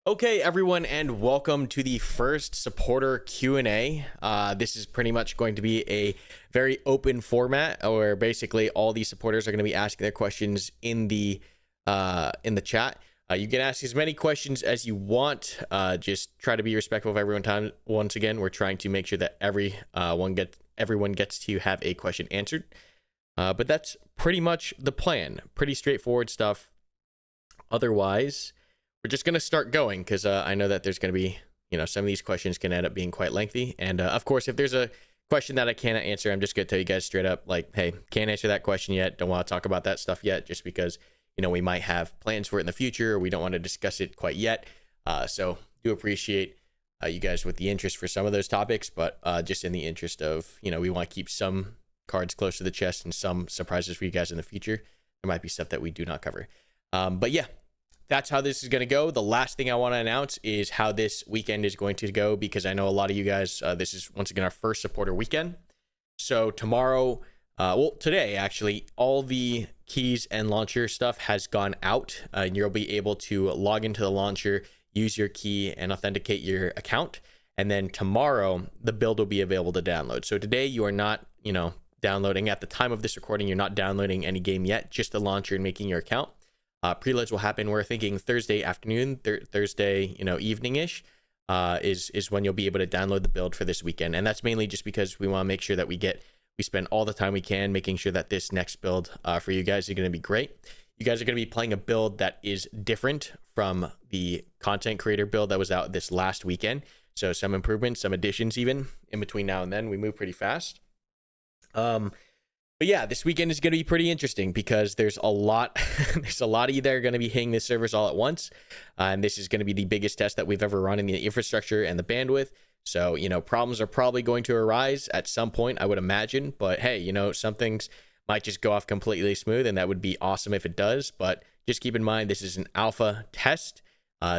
Okay, everyone, and welcome to the first supporter Q&A. This is pretty much going to be a very open format, where basically all these supporters are going to be asking their questions in the chat. You can ask as many questions as you want. Just try to be respectful of everyone. Time once again, we're trying to make sure that everyone gets to have a question answered. But that's pretty much the plan. Pretty straightforward stuff. Otherwise, we're just going to start going because I know that there's going to be, some of these questions can end up being quite lengthy. And of course, if there's a question that I cannot answer, I'm just going to tell you guys straight up, like, hey, can't answer that question yet. Don't want to talk about that stuff yet, just because, we might have plans for it in the future. Or we don't want to discuss it quite yet. So do appreciate you guys with the interest for some of those topics, but just in the interest of, we want to keep some cards close to the chest and some surprises for you guys in the future. There might be stuff that we do not cover. But yeah. That's how this is going to go. The last thing I want to announce is how this weekend is going to go, because I know a lot of you guys, this is once again our first supporter weekend. So tomorrow, today actually, all the keys and launcher stuff has gone out, and you'll be able to log into the launcher, use your key, and authenticate your account. And then tomorrow, the build will be available to download. So today you are not, downloading. At the time of this recording, you're not downloading any game yet, just the launcher and making your account. Preloads will happen. We're thinking Thursday afternoon, Thursday, evening-ish, is when you'll be able to download the build for this weekend. And that's mainly just because we want to make sure that we spend all the time we can making sure that this next build for you guys is going to be great. You guys are going to be playing a build that is different from the content creator build that was out this last weekend. So some improvements, some additions even in between now and then. We move pretty fast. But yeah, this weekend is going to be pretty interesting because there's a lot of you that are going to be hitting the servers all at once. And this is going to be the biggest test that we've ever run in the infrastructure and the bandwidth. So, problems are probably going to arise at some point, I would imagine. But hey, some things might just go off completely smooth, and that would be awesome if it does. But just keep in mind, this is an alpha test.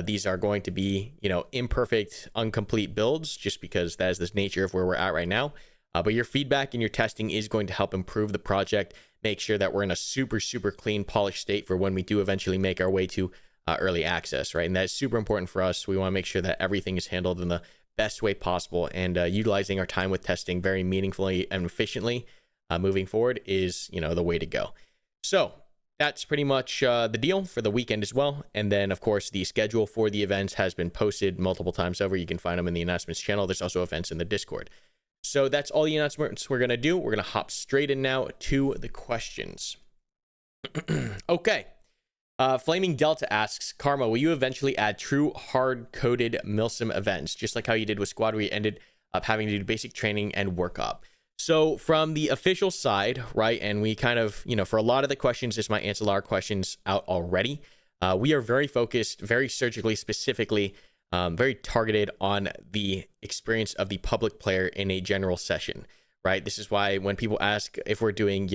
These are going to be, imperfect, incomplete builds, just because that is the nature of where we're at right now. But your feedback and your testing is going to help improve the project, make sure that we're in a super, super clean, polished state for when we do eventually make our way to early access, right? And that's super important for us. We want to make sure that everything is handled in the best way possible, and utilizing our time with testing very meaningfully and efficiently moving forward is, the way to go. So that's pretty much the deal for the weekend as well. And then, of course, the schedule for the events has been posted multiple times over. You can find them in the announcements channel. There's also events in the Discord. So that's all the announcements we're going to do. We're going to hop straight in now to the questions. Okay. Flaming Delta asks, Karma, will you eventually add true hard-coded milsim events, just like how you did with Squad, where you ended up having to do basic training and work up? So from the official side, right, and we kind of, for a lot of the questions, this might answer a lot of questions out already. We are very focused, very surgically, specifically, very targeted on the experience of the public player in a general session, right? This is why when people ask if we're doing,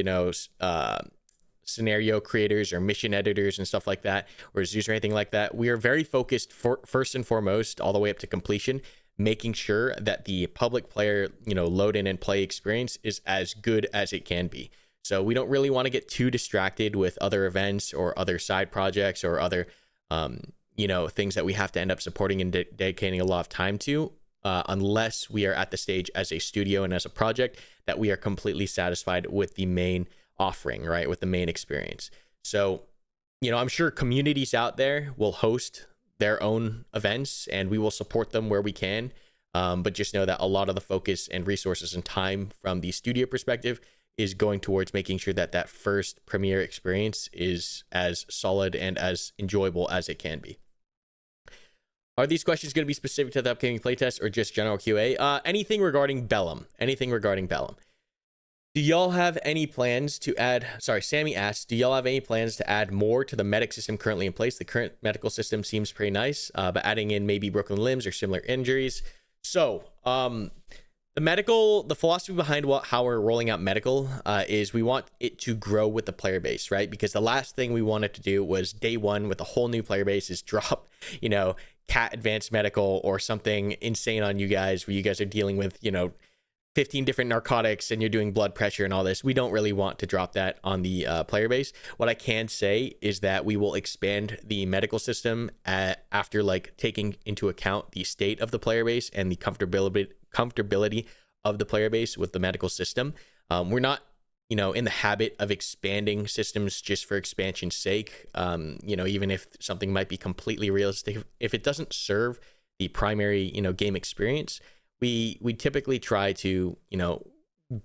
scenario creators or mission editors and stuff like that, or Zeus or anything like that, we are very focused first and foremost, all the way up to completion, making sure that the public player, load in and play experience is as good as it can be. So we don't really want to get too distracted with other events or other side projects or other, things that we have to end up supporting and dedicating a lot of time to, unless we are at the stage as a studio and as a project that we are completely satisfied with the main offering, right? With the main experience. So, I'm sure communities out there will host their own events and we will support them where we can. But just know that a lot of the focus and resources and time from the studio perspective is going towards making sure that that first premiere experience is as solid and as enjoyable as it can be. Are these questions going to be specific to the upcoming playtest or just general QA? Anything regarding Bellum. Do y'all have any plans to add... Sorry, Sammy asks, do y'all have any plans to add more to the medic system currently in place? The current medical system seems pretty nice, but adding in maybe broken limbs or similar injuries. So, the philosophy behind how we're rolling out medical is we want it to grow with the player base, right? Because the last thing we wanted to do was day one with a whole new player base is drop, cat advanced medical or something insane on you guys, where you guys are dealing with, 15 different narcotics and you're doing blood pressure and all this. We don't really want to drop that on the player base. What I can say is that we will expand the medical system after like taking into account the state of the player base and the comfortability of the player base with the medical system. We're not, in the habit of expanding systems just for expansion's sake. Even if something might be completely realistic, if it doesn't serve the primary, game experience, we typically try to,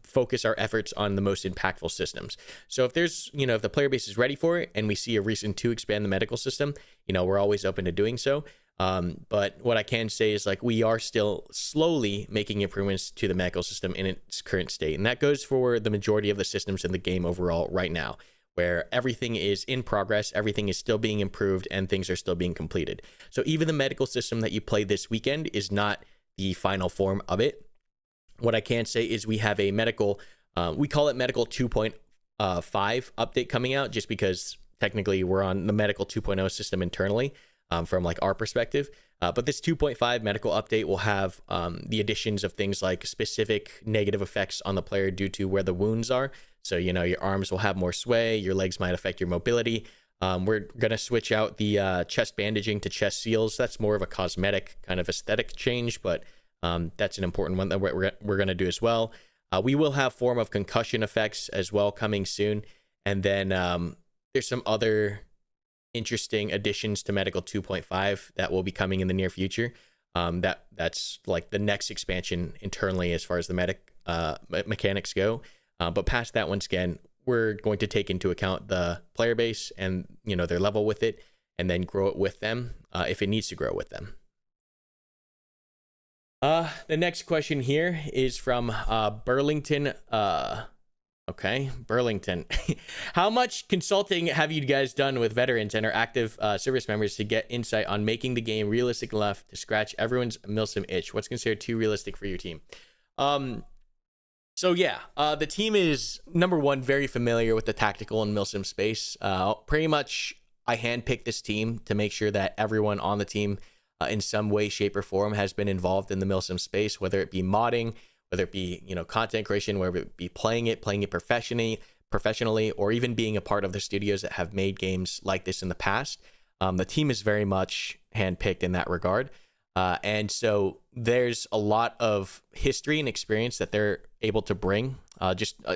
focus our efforts on the most impactful systems. So if there's, if the player base is ready for it and we see a reason to expand the medical system, we're always open to doing so. But what I can say is like we are still slowly making improvements to the medical system in its current state. And that goes for the majority of the systems in the game overall right now, where everything is in progress, everything is still being improved, and things are still being completed. So even the medical system that you play this weekend is not the final form of it. What I can say is we have a medical, we call it medical 2.5 update coming out, just because technically we're on the medical 2.0 system internally. From like our perspective, but this 2.5 medical update will have the additions of things like specific negative effects on the player due to where the wounds are. So your arms will have more sway, your legs might affect your mobility. We're gonna switch out the chest bandaging to chest seals. That's more of a cosmetic kind of aesthetic change, but that's an important one that we're gonna do as well. We will have form of concussion effects as well coming soon, and then there's some other interesting additions to medical 2.5 that will be coming in the near future. That's like the next expansion internally as far as the mechanics go. But past that, once again, we're going to take into account the player base and their level with it, and then grow it with them if it needs to grow with them. The next question here is from Burlington. Burlington. How much consulting have you guys done with veterans and our active service members to get insight on making the game realistic enough to scratch everyone's milsim itch? What's considered too realistic for your team? The team is, number one, very familiar with the tactical and milsim space. Pretty much I handpicked this team to make sure that everyone on the team in some way, shape, or form has been involved in the milsim space, whether it be modding, whether it be, content creation, whether it be playing it professionally, or even being a part of the studios that have made games like this in the past. The team is very much handpicked in that regard. And so there's a lot of history and experience that they're able to bring,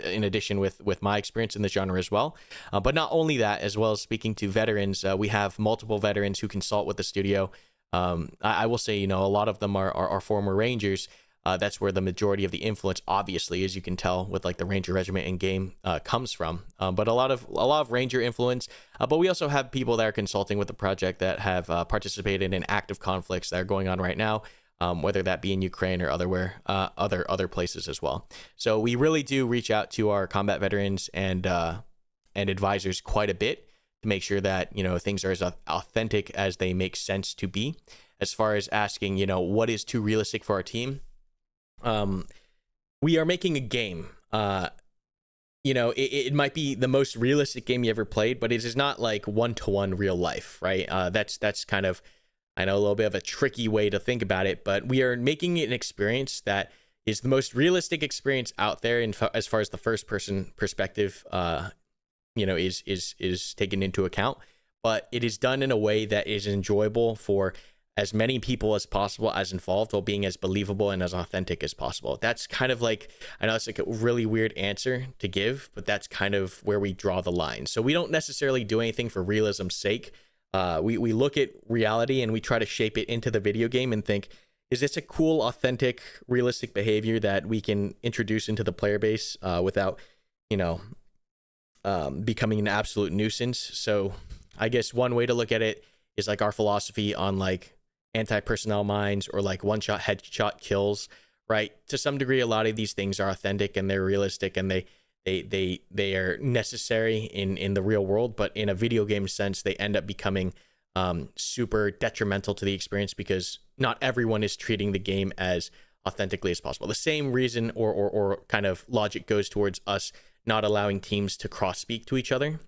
in addition with my experience in the genre as well. But not only that, as well as speaking to veterans, we have multiple veterans who consult with the studio. I will say, a lot of them are former Rangers. That's where the majority of the influence, obviously, as you can tell with like the Ranger Regiment in game, comes from. But a lot of Ranger influence. But we also have people that are consulting with the project that have participated in active conflicts that are going on right now, whether that be in Ukraine or other places as well. So we really do reach out to our combat veterans and advisors quite a bit to make sure that things are as authentic as they make sense to be. As far as asking, what is too realistic for our team? We are making a game. It might be the most realistic game you ever played, but it is not like one-to-one real life, right? That's kind of, I know, a little bit of a tricky way to think about it, but we are making it an experience that is the most realistic experience out there as far as the first person perspective, is taken into account, but it is done in a way that is enjoyable for as many people as possible as involved, while being as believable and as authentic as possible. That's kind of like, I know it's like a really weird answer to give, but that's kind of where we draw the line. So we don't necessarily do anything for realism's sake. We look at reality and we try to shape it into the video game and think, is this a cool, authentic, realistic behavior that we can introduce into the player base without, becoming an absolute nuisance? So I guess one way to look at it is like our philosophy on like anti-personnel mines or like one-shot headshot kills, right? To some degree, a lot of these things are authentic and they're realistic and they are necessary in the real world, but in a video game sense, they end up becoming super detrimental to the experience because not everyone is treating the game as authentically as possible. The same reason or kind of logic goes towards us not allowing teams to cross speak to each other,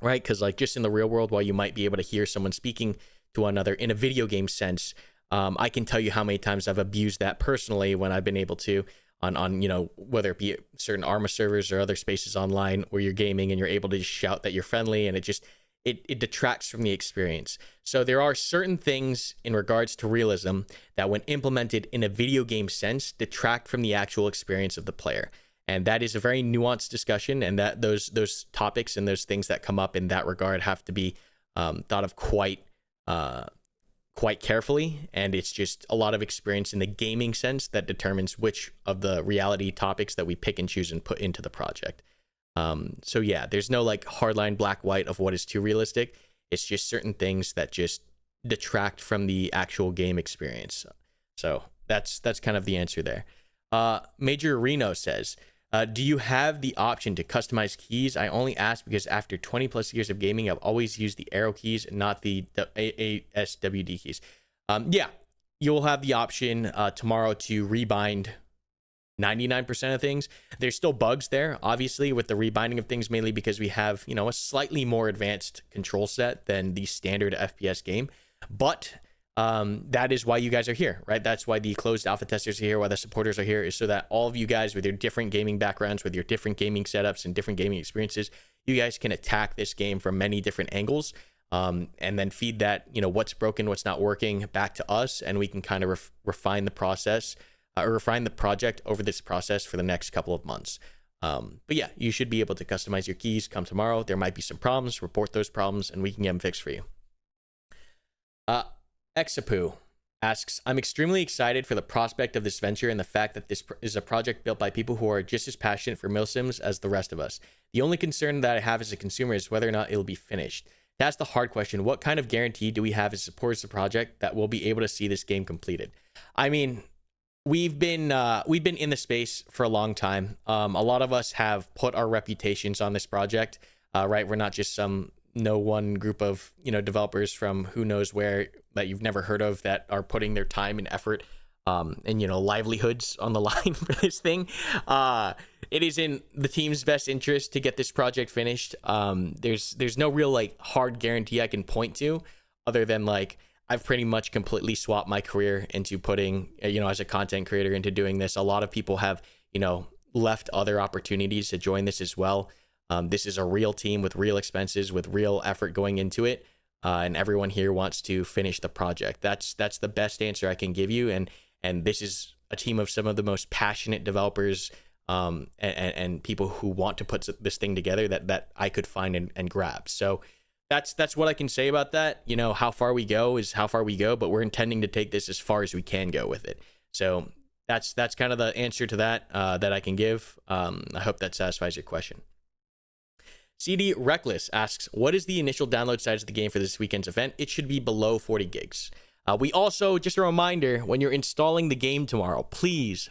right? Because like just in the real world, while you might be able to hear someone speaking to another, in a video game sense, I can tell you how many times I've abused that personally when I've been able to on whether it be certain Arma servers or other spaces online where you're gaming and you're able to just shout that you're friendly, and it detracts from the experience. So there are certain things in regards to realism that, when implemented in a video game sense, detract from the actual experience of the player. And that is a very nuanced discussion, and that those topics and those things that come up in that regard have to be thought of quite carefully. And it's just a lot of experience in the gaming sense that determines which of the reality topics that we pick and choose and put into the project. So yeah, there's no like hardline black white of what is too realistic. It's just certain things that just detract from the actual game experience. So that's kind of the answer there. Major Reno says, do you have the option to customize keys? I only ask because after 20 plus years of gaming, I've always used the arrow keys, not the ASWD keys. Yeah, you'll have the option tomorrow to rebind 99% of things. There's still bugs there, obviously, with the rebinding of things, mainly because we have, a slightly more advanced control set than the standard FPS game. But that is why you guys are here, right? That's why the closed alpha testers are here, why the supporters are here, is so that all of you guys with your different gaming backgrounds, with your different gaming setups and different gaming experiences, you guys can attack this game from many different angles, and then feed that, what's broken, what's not working, back to us, and we can kind of refine the process, or refine the project over this process for the next couple of months. But yeah, you should be able to customize your keys come tomorrow. There might be some problems, report those problems, and we can get them fixed for you. Exapu asks, I'm extremely excited for the prospect of this venture and the fact that this is a project built by people who are just as passionate for milsims as the rest of us. The only concern that I have as a consumer is whether or not it'll be finished. That's the hard question. What kind of guarantee do we have as supporters of the project that we'll be able to see this game completed? I mean, we've been in the space for a long time. A lot of us have put our reputations on this project, right? We're not just no one group of developers from who knows where that you've never heard of that are putting their time and effort and livelihoods on the line for this thing. It is in the team's best interest to get this project finished. There's no real like hard guarantee I can point to, other than like I've pretty much completely swapped my career into putting, as a content creator, into doing this. A lot of people have, left other opportunities to join this as well. This is a real team with real expenses, with real effort going into it. And everyone here wants to finish the project. That's the best answer I can give you. And this is a team of some of the most passionate developers and people who want to put this thing together that I could find and grab. So that's what I can say about that. How far we go is how far we go, but we're intending to take this as far as we can go with it. So that's kind of the answer to that that I can give. I hope that satisfies your question. CD Reckless asks, what is the initial download size of the game for this weekend's event? It should be below 40 gigs. We also, just a reminder, when you're installing the game tomorrow, please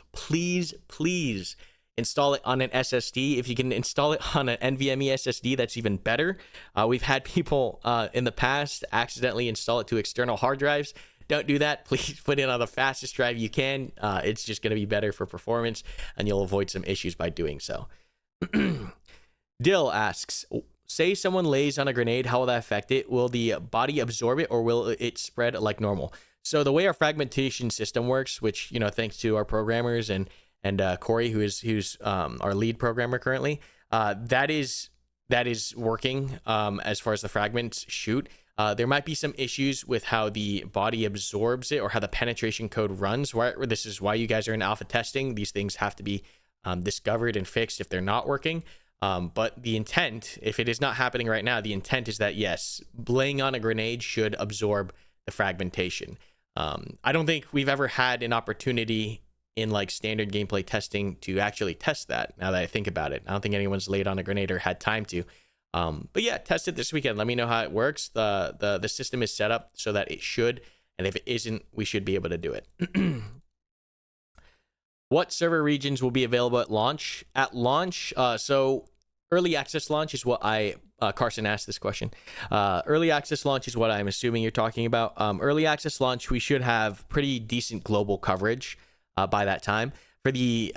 install it on an SSD. If you can install it on an NVMe SSD, that's even better. We've had people in the past accidentally install it to external hard drives. Don't do that. Please put it on the fastest drive you can. It's just going to be better for performance, and you'll avoid some issues by doing so. Dill asks, say someone lays on a grenade, how will that affect it? Will the body absorb it, or will it spread like normal? So the way our fragmentation system works, which, thanks to our programmers and Corey, who's our lead programmer currently, that is working as far as the fragments shoot. There might be some issues with how the body absorbs it or how the penetration code runs. This is why you guys are in alpha testing. These things have to be discovered and fixed if they're not working. But the intent, if it is not happening right now, the intent is that, yes, laying on a grenade should absorb the fragmentation. I don't think we've ever had an opportunity in like standard gameplay testing to actually test that, now that I think about it. I don't think anyone's laid on a grenade or had time to. But yeah, test it this weekend. Let me know how it works. The system is set up so that it should, and if it isn't, we should be able to do it. What server regions will be available at launch? At launch, so early access launch is what Carson asked this question. Early access launch is what I'm assuming you're talking about. Early access launch, we should have pretty decent global coverage by that time. For the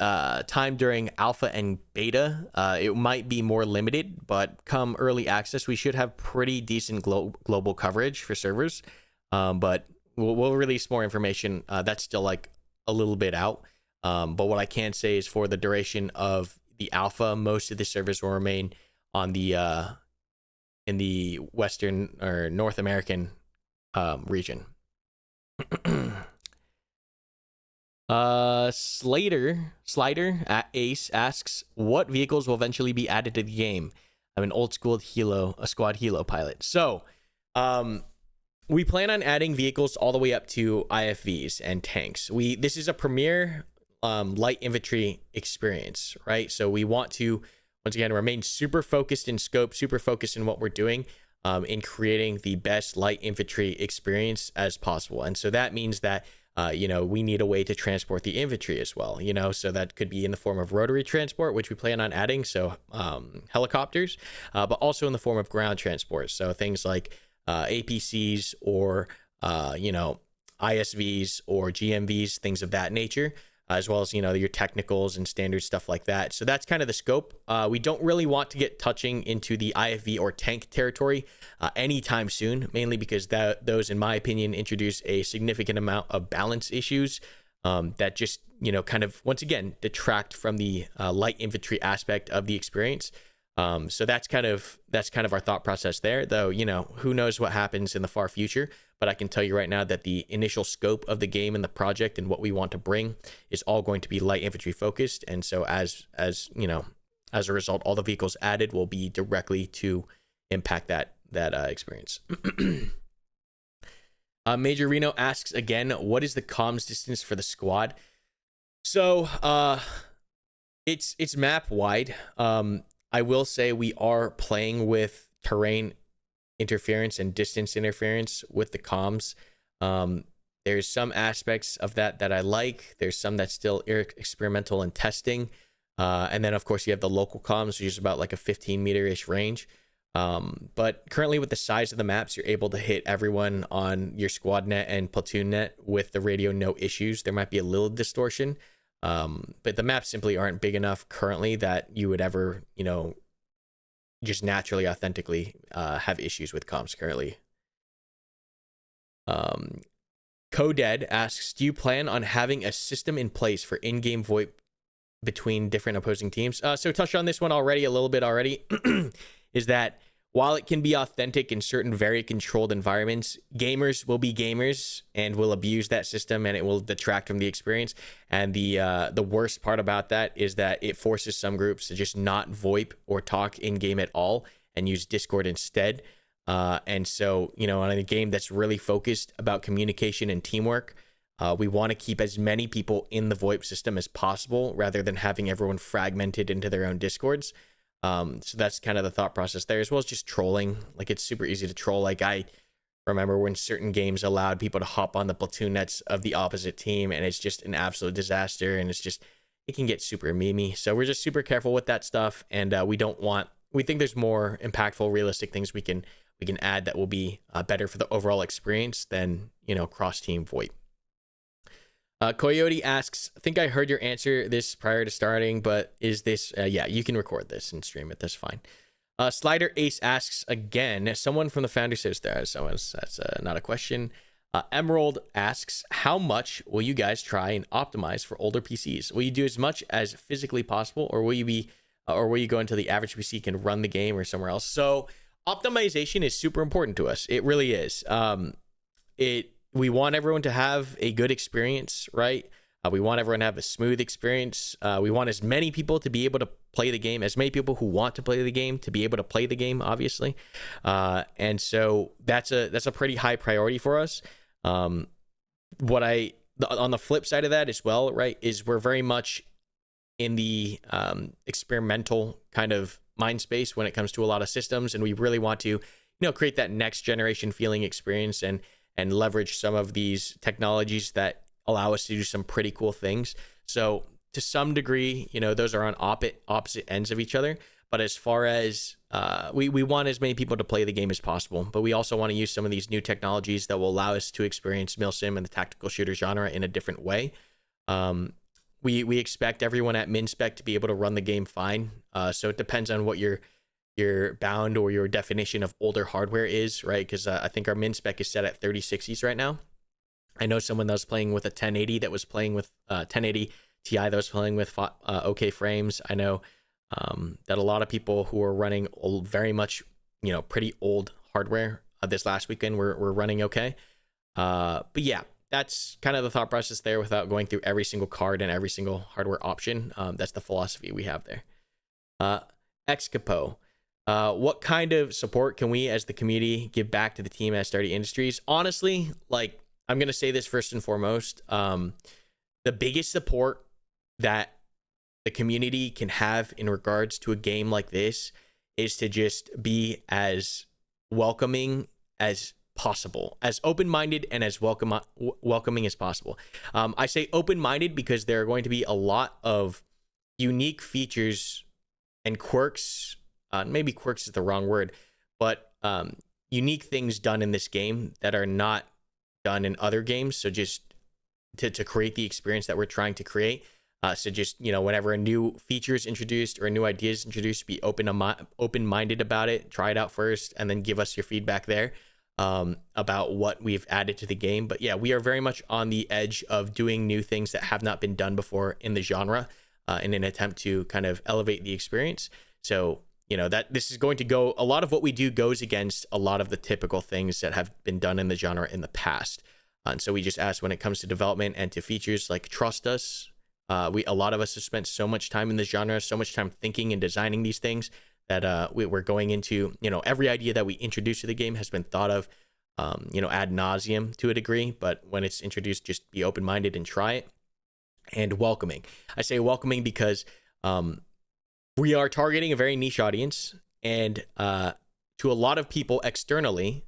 time during alpha and beta, it might be more limited, but come early access, we should have pretty decent global coverage for servers. But we'll release more information. That's still like a little bit out. But what I can say is for the duration of the alpha, most of the servers will remain on the in the Western or North American region. Slider at Ace asks, what vehicles will eventually be added to the game? I'm an old school a squad helo pilot. So, we plan on adding vehicles all the way up to IFVs and tanks. This is a premier light infantry experience, right? So we want to once again remain super focused in scope, super focused in what we're doing, in creating the best light infantry experience as possible. And so that means that we need a way to transport the infantry as well, so that could be in the form of rotary transport, which we plan on adding, so helicopters, but also in the form of ground transport, so things like APCs or ISVs or GMVs, things of that nature, as well as your technicals and standard stuff like that. So that's kind of the scope. We don't really want to get touching into the IFV or tank territory anytime soon, mainly because those, in my opinion, introduce a significant amount of balance issues that just kind of once again detract from the light infantry aspect of the experience. So that's kind of our thought process there, though. Who knows what happens in the far future, but I can tell you right now that the initial scope of the game and the project and what we want to bring is all going to be light infantry focused. And so as a result, all the vehicles added will be directly to impact that experience. Major Reno asks again, what is the comms distance for the squad? So it's map wide. I will say we are playing with terrain interference and distance interference with the comms. There's some aspects of that I like. There's some that's still experimental and testing. And then, of course, you have the local comms, which is about like a 15-meter-ish range. But currently, with the size of the maps, you're able to hit everyone on your squad net and platoon net with the radio, no issues. There might be a little distortion. But the maps simply aren't big enough currently that you would ever, just naturally, authentically have issues with comms currently. Codead asks, do you plan on having a system in place for in-game VoIP between different opposing teams? So touched on this one already, a little bit already, is that while it can be authentic in certain very controlled environments, gamers will be gamers and will abuse that system, and it will detract from the experience. And the worst part about that is that it forces some groups to just not VoIP or talk in game at all and use Discord instead. And so, on a game that's really focused about communication and teamwork, we want to keep as many people in the VoIP system as possible rather than having everyone fragmented into their own Discords. So that's kind of the thought process there, as well as just trolling. Like, it's super easy to troll. Like, I remember when certain games allowed people to hop on the platoon nets of the opposite team, and it's just an absolute disaster, and it can get super memey. So we're just super careful with that stuff, and we think there's more impactful, realistic things we can add that will be better for the overall experience than, cross-team VoIP. Coyote asks, I think I heard your answer this prior to starting, but is this, yeah, you can record this and stream it. That's fine. Slider Ace asks again, someone from the founder says there, so that's not a question. Emerald asks, how much will you guys try and optimize for older PCs? Will you do as much as physically possible, or will you go until the average PC can run the game or somewhere else? So optimization is super important to us. It really is. We want everyone to have a good experience, right? We want everyone to have a smooth experience. We want as many people to be able to play the game, as many people who want to play the game to be able to play the game, obviously. And so that's a pretty high priority for us. On the flip side of that as well, right, is we're very much in the experimental kind of mind space when it comes to a lot of systems, and we really want to, create that next generation feeling experience and leverage some of these technologies that allow us to do some pretty cool things. So to some degree, those are on opposite ends of each other. But as far as we want as many people to play the game as possible, but we also want to use some of these new technologies that will allow us to experience milsim and the tactical shooter genre in a different way. We expect everyone at min-spec to be able to run the game fine. So it depends on what your bound or your definition of older hardware is, right? Because I think our min-spec is set at 3060s right now. I know someone that was playing with a 1080 that was playing with 1080 Ti that was playing with okay frames. I know that a lot of people who are running very much, pretty old hardware this last weekend were running okay. But yeah, that's kind of the thought process there without going through every single card and every single hardware option. That's the philosophy we have there. Xcapo. What kind of support can we as the community give back to the team at Sturdy Industries? Honestly, like, I'm going to say this first and foremost. The biggest support that the community can have in regards to a game like this is to just be as welcoming as possible, as open-minded and as welcoming as possible. I say open-minded because there are going to be a lot of unique features and quirks. Maybe quirks is the wrong word, but unique things done in this game that are not done in other games. So just to create the experience that we're trying to create. So just, whenever a new feature is introduced or a new idea is introduced, be open-minded about it, try it out first, and then give us your feedback there about what we've added to the game. But yeah, we are very much on the edge of doing new things that have not been done before in the genre in an attempt to kind of elevate the experience. So, that this is going to go, a lot of what we do goes against a lot of the typical things that have been done in the genre in the past. And so we just ask, when it comes to development and to features, like, trust us. A lot of us have spent so much time in the genre, so much time thinking and designing these things that we're going into, every idea that we introduce to the game has been thought of, ad nauseum to a degree. But when it's introduced, just be open-minded and try it. And welcoming. I say welcoming because we are targeting a very niche audience, and to a lot of people externally,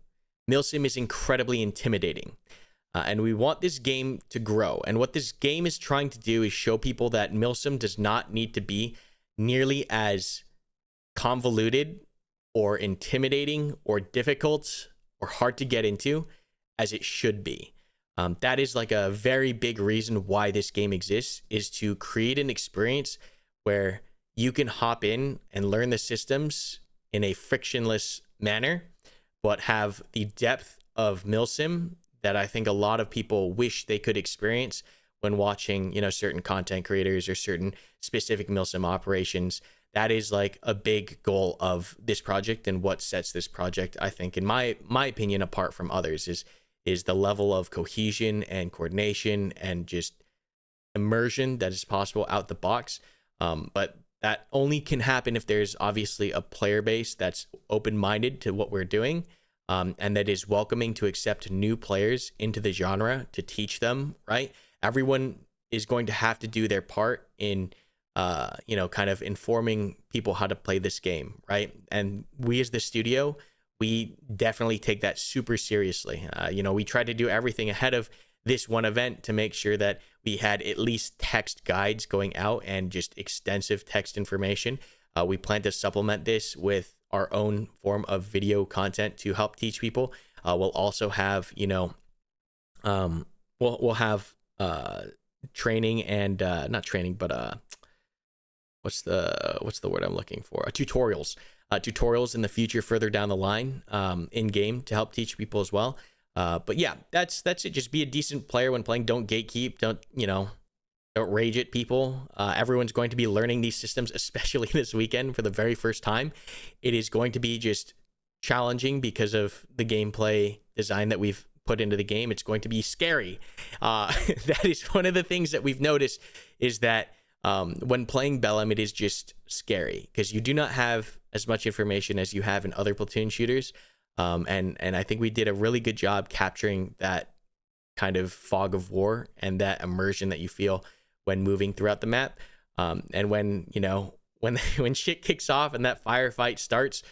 milsim is incredibly intimidating. And we want this game to grow. And what this game is trying to do is show people that milsim does not need to be nearly as convoluted or intimidating or difficult or hard to get into as it should be. That is like a very big reason why this game exists, is to create an experience where you can hop in and learn the systems in a frictionless manner, but have the depth of milsim that I think a lot of people wish they could experience when watching, certain content creators or certain specific milsim operations. That is like a big goal of this project, and what sets this project, I think, in my opinion, apart from others, is the level of cohesion and coordination and just immersion that is possible out the box. But that only can happen if there's obviously a player base that's open-minded to what we're doing. And that is welcoming to accept new players into the genre, to teach them, right? Everyone is going to have to do their part in, kind of informing people how to play this game, right? And we as the studio, we definitely take that super seriously. We try to do everything ahead of this one event to make sure that we had at least text guides going out and just extensive text information. We plan to supplement this with our own form of video content to help teach people. We'll also have, we'll have training and not training, but what's the word I'm looking for? Tutorials in the future, further down the line, in game, to help teach people as well. But yeah, that's it. Just be a decent player when playing. Don't gatekeep. Don't rage at people. Everyone's going to be learning these systems, especially this weekend for the very first time. It is going to be just challenging because of the gameplay design that we've put into the game. It's going to be scary. That is one of the things that we've noticed, is that when playing Bellum, it is just scary because you do not have as much information as you have in other platoon shooters. And I think we did a really good job capturing that kind of fog of war and that immersion that you feel when moving throughout the map. And when when shit kicks off and that firefight starts,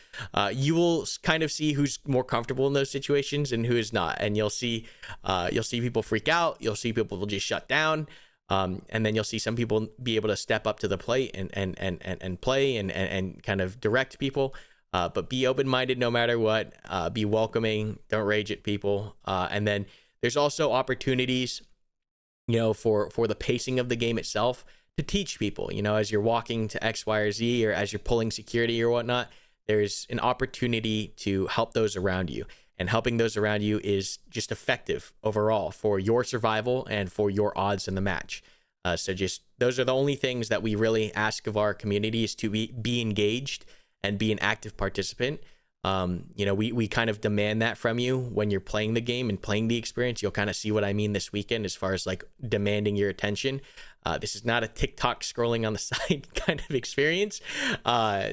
you will kind of see who's more comfortable in those situations and who is not. And you'll see people freak out. You'll see people just shut down. And then you'll see some people be able to step up to the plate and play and kind of direct people. But be open-minded no matter what. Be welcoming. Don't rage at people. And then there's also opportunities, for the pacing of the game itself, to teach people, as you're walking to X, Y, or Z, or as you're pulling security or whatnot. There's an opportunity to help those around you. And helping those around you is just effective overall for your survival and for your odds in the match. So just those are the only things that we really ask of our community, is to be engaged and be an active participant. We kind of demand that from you when you're playing the game and playing the experience. You'll kind of see what I mean this weekend as far as like demanding your attention. This is not a TikTok scrolling on the side kind of experience.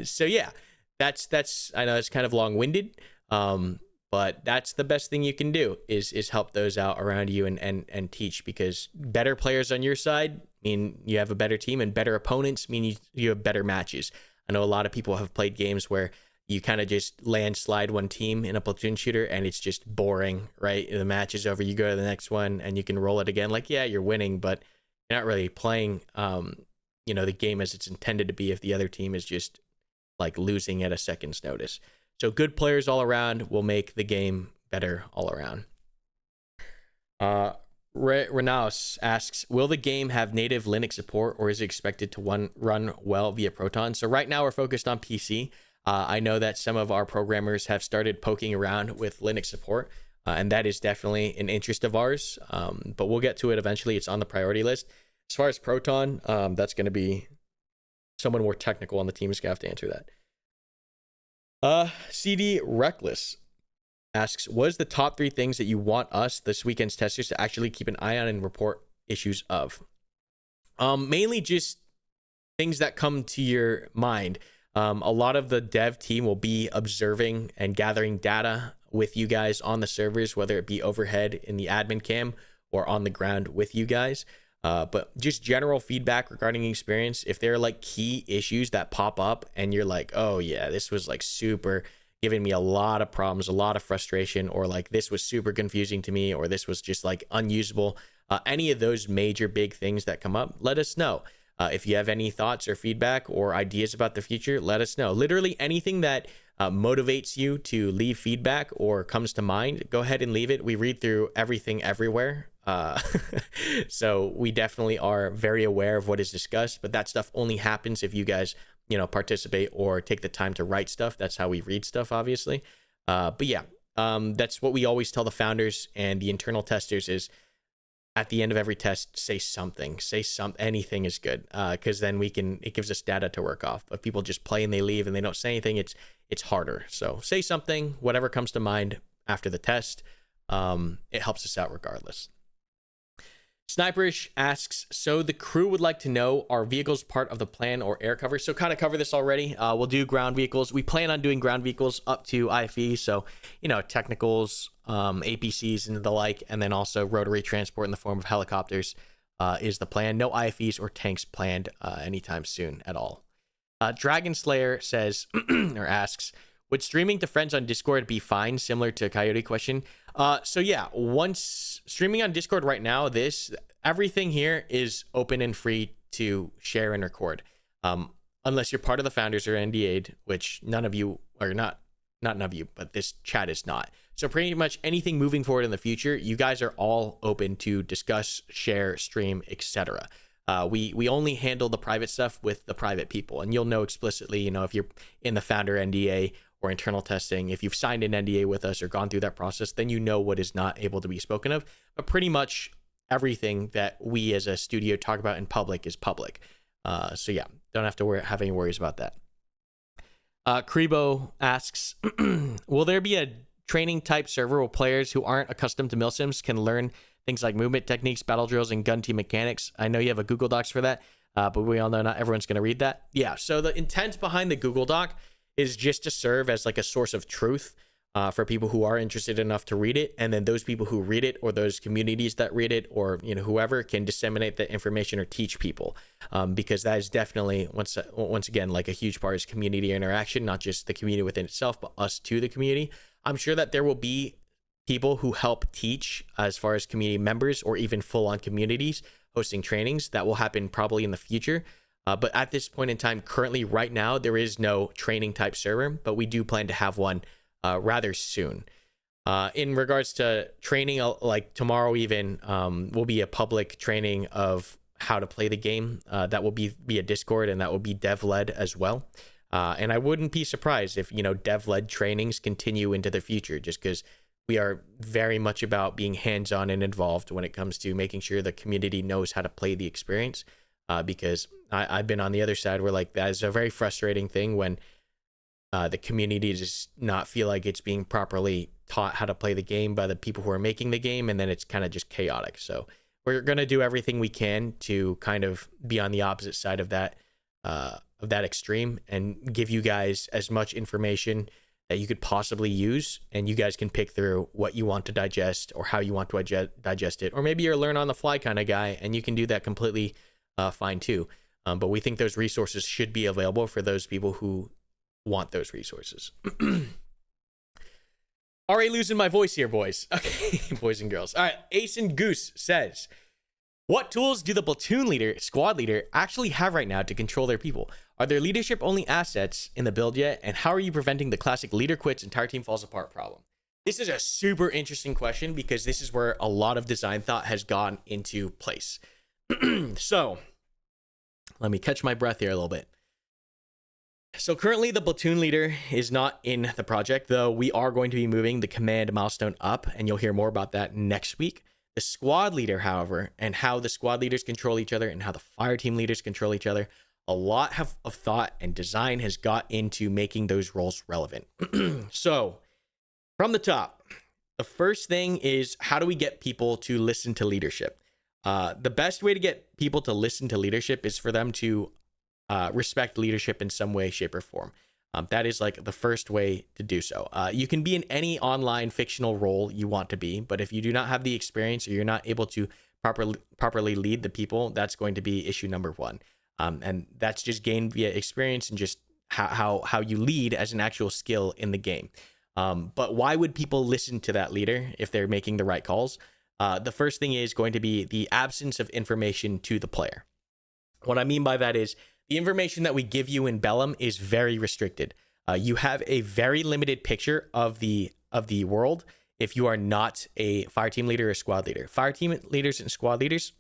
So yeah, that's I know it's kind of long-winded, but that's the best thing you can do is help those out around you and teach, because better players on your side mean you have a better team, and better opponents mean you have better matches. I know a lot of people have played games where you kind of just landslide one team in a platoon shooter and it's just boring, right? The match is over, you go to the next one and you can roll it again. Like, yeah, you're winning, but you're not really playing, the game as it's intended to be if the other team is just like losing at a second's notice. So good players all around will make the game better all around. Renaus asks, will the game have native Linux support, or is it expected to run well via Proton? So right now we're focused on PC. I know that some of our programmers have started poking around with Linux support, and that is definitely an interest of ours, but we'll get to it eventually. It's on the priority list. As far as Proton, that's going to be someone more technical on the team is going to have to answer that. CD Reckless asks, what is the top 3 things that you want us, this weekend's testers, to actually keep an eye on and report issues of? Mainly just things that come to your mind. A lot of the dev team will be observing and gathering data with you guys on the servers, whether it be overhead in the admin cam or on the ground with you guys. But just general feedback regarding experience. If there are like key issues that pop up and you're like, oh yeah, this was like super giving me a lot of problems, a lot of frustration, or like this was super confusing to me, or this was just like unusable. Any of those major big things that come up, let us know. If you have any thoughts or feedback or ideas about the future, let us know. Literally anything that motivates you to leave feedback or comes to mind, go ahead and leave it. We read through everything everywhere. So we definitely are very aware of what is discussed, but that stuff only happens if you guys, participate or take the time to write stuff. That's how we read stuff, obviously. But yeah, that's what we always tell the founders and the internal testers is, at the end of every test, say something. Anything is good, because then it gives us data to work off. If people just play and they leave and they don't say anything, it's harder. So say something, whatever comes to mind after the test. It helps us out regardless. Sniperish asks, so the crew would like to know, are vehicles part of the plan or air cover? So kind of cover this already. We'll do ground vehicles. We plan on doing ground vehicles up to IFE. So, technicals, APCs and the like, and then also rotary transport in the form of helicopters is the plan. No IFEs or tanks planned anytime soon at all. Dragon Slayer says, or asks, would streaming to friends on Discord be fine, similar to Coyote question? So yeah, once streaming on Discord right now, everything here is open and free to share and record. Unless you're part of the founders or NDA'd, which none of you are not none of you, but this chat is not. So pretty much anything moving forward in the future, you guys are all open to discuss, share, stream, etc. We only handle the private stuff with the private people, and you'll know explicitly, if you're in the founder NDA or internal testing, if you've signed an NDA with us or gone through that process, then you know what is not able to be spoken of. But pretty much everything that we as a studio talk about in public is public. So yeah, don't have to have any worries about that. Krebo asks, will there be a training type server where players who aren't accustomed to milsims can learn things like movement techniques, battle drills, and gun team mechanics? I know you have a Google Docs for that, but we all know not everyone's going to read that. Yeah, so the intent behind the Google Doc is just to serve as like a source of truth for people who are interested enough to read it, and then those people who read it, or those communities that read it, or whoever can disseminate that information or teach people, because that is definitely once again like a huge part is community interaction, not just the community within itself, but us to the community. I'm sure that there will be people who help teach as far as community members or even full-on communities hosting trainings. That will happen probably in the future. But at this point in time, currently right now, there is no training type server, but we do plan to have one rather soon. In regards to training, like tomorrow even, will be a public training of how to play the game. That will be via Discord, and that will be dev-led as well. And I wouldn't be surprised if, dev-led trainings continue into the future, just because we are very much about being hands-on and involved when it comes to making sure the community knows how to play the experience. Because I've been on the other side where like that is a very frustrating thing when the community does not feel like it's being properly taught how to play the game by the people who are making the game, and then it's kind of just chaotic. So we're going to do everything we can to kind of be on the opposite side of that extreme and give you guys as much information that you could possibly use, and you guys can pick through what you want to digest or how you want to digest it. Or maybe you're a learn on the fly kind of guy and you can do that completely fine too. But we think those resources should be available for those people who want those resources. Already losing my voice here, boys. Okay, boys and girls. All right, Ace and Goose says, what tools do the platoon leader, squad leader, actually have right now to control their people? Are there leadership only assets in the build yet? And how are you preventing the classic leader quits, entire team falls apart problem? This is a super interesting question because this is where a lot of design thought has gone into place. So let me catch my breath here a little bit. So currently the platoon leader is not in the project, though we are going to be moving the command milestone up, and you'll hear more about that next week. The squad leader, however, and how the squad leaders control each other and how the fire team leaders control each other, a lot of thought and design has got into making those roles relevant. So from the top, the first thing is, how do we get people to listen to leadership? The best way to get people to listen to leadership is for them to respect leadership in some way, shape, or form. That is like the first way to do so. You can be in any online fictional role you want to be, but if you do not have the experience or you're not able to properly lead the people, that's going to be issue number one. And that's just gained via experience and just how you lead as an actual skill in the game. But why would people listen to that leader if they're making the right calls? The first thing is going to be the absence of information to the player. What I mean by that is the information that we give you in Bellum is very restricted. You have a very limited picture of the world if you are not a fire team leader or squad leader. Fire team leaders and squad leaders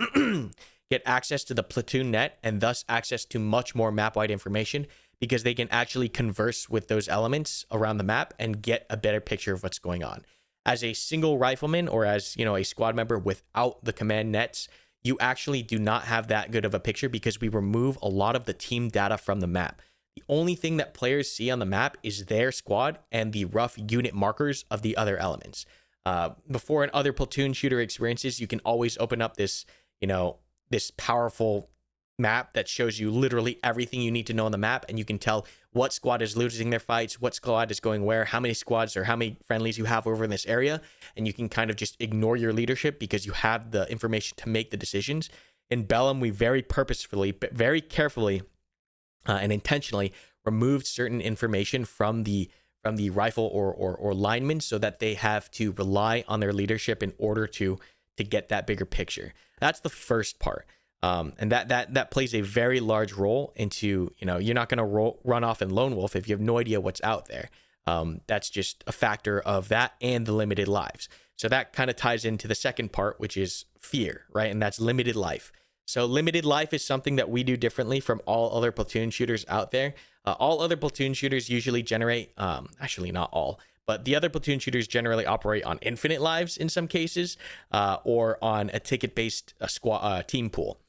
get access to the platoon net and thus access to much more map-wide information because they can actually converse with those elements around the map and get a better picture of what's going on. As a single rifleman or as, a squad member without the command nets, you actually do not have that good of a picture because we remove a lot of the team data from the map. The only thing that players see on the map is their squad and the rough unit markers of the other elements. Before in other platoon shooter experiences, you can always open up this, this powerful map that shows you literally everything you need to know on the map, and you can tell what squad is losing their fights, what squad is going where, how many squads or how many friendlies you have over in this area, and you can kind of just ignore your leadership because you have the information to make the decisions. In Bellum, we very purposefully, but very carefully and intentionally removed certain information from the rifle or linemen so that they have to rely on their leadership in order to get that bigger picture. That's the first part. And that plays a very large role into, you're not going to run off and lone wolf if you have no idea what's out there. That's just a factor of that and the limited lives. So that kind of ties into the second part, which is fear, right? And that's limited life. So limited life is something that we do differently from all other platoon shooters out there. All other platoon shooters usually generate, actually not all, but the other platoon shooters generally operate on infinite lives in some cases, or on a ticket-based team pool.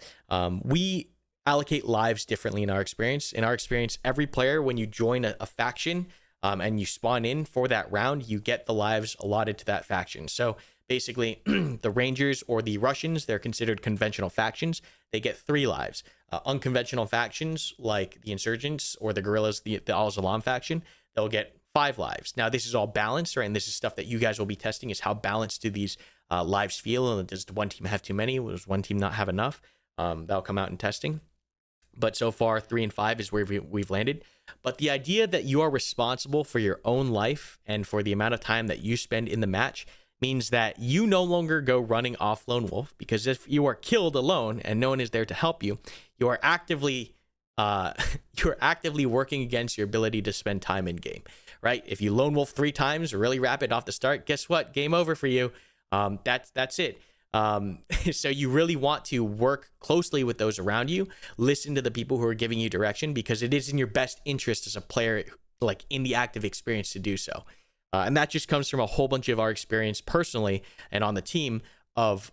We allocate lives differently in our experience. In our experience, every player, when you join a faction and you spawn in for that round, you get the lives allotted to that faction. So basically, the Rangers or the Russians, they're considered conventional factions. They get 3 lives. Unconventional factions like the Insurgents or the Guerrillas, the Al-Salam faction, they'll get 5 lives. Now, this is all balanced, right? And this is stuff that you guys will be testing, is how balanced do these lives feel? And does one team have too many? Does one team not have enough? That'll come out in testing. But so far, 3 and 5 is where we've landed. But the idea that you are responsible for your own life and for the amount of time that you spend in the match means that you no longer go running off lone wolf, because if you are killed alone and no one is there to help you, you are actively working against your ability to spend time in game, right? If you lone wolf 3 times really rapid off the start, guess what? Game over for you. That's it. So you really want to work closely with those around you, listen to the people who are giving you direction, because it is in your best interest as a player, like in the active experience, to do so. And that just comes from a whole bunch of our experience personally and on the team of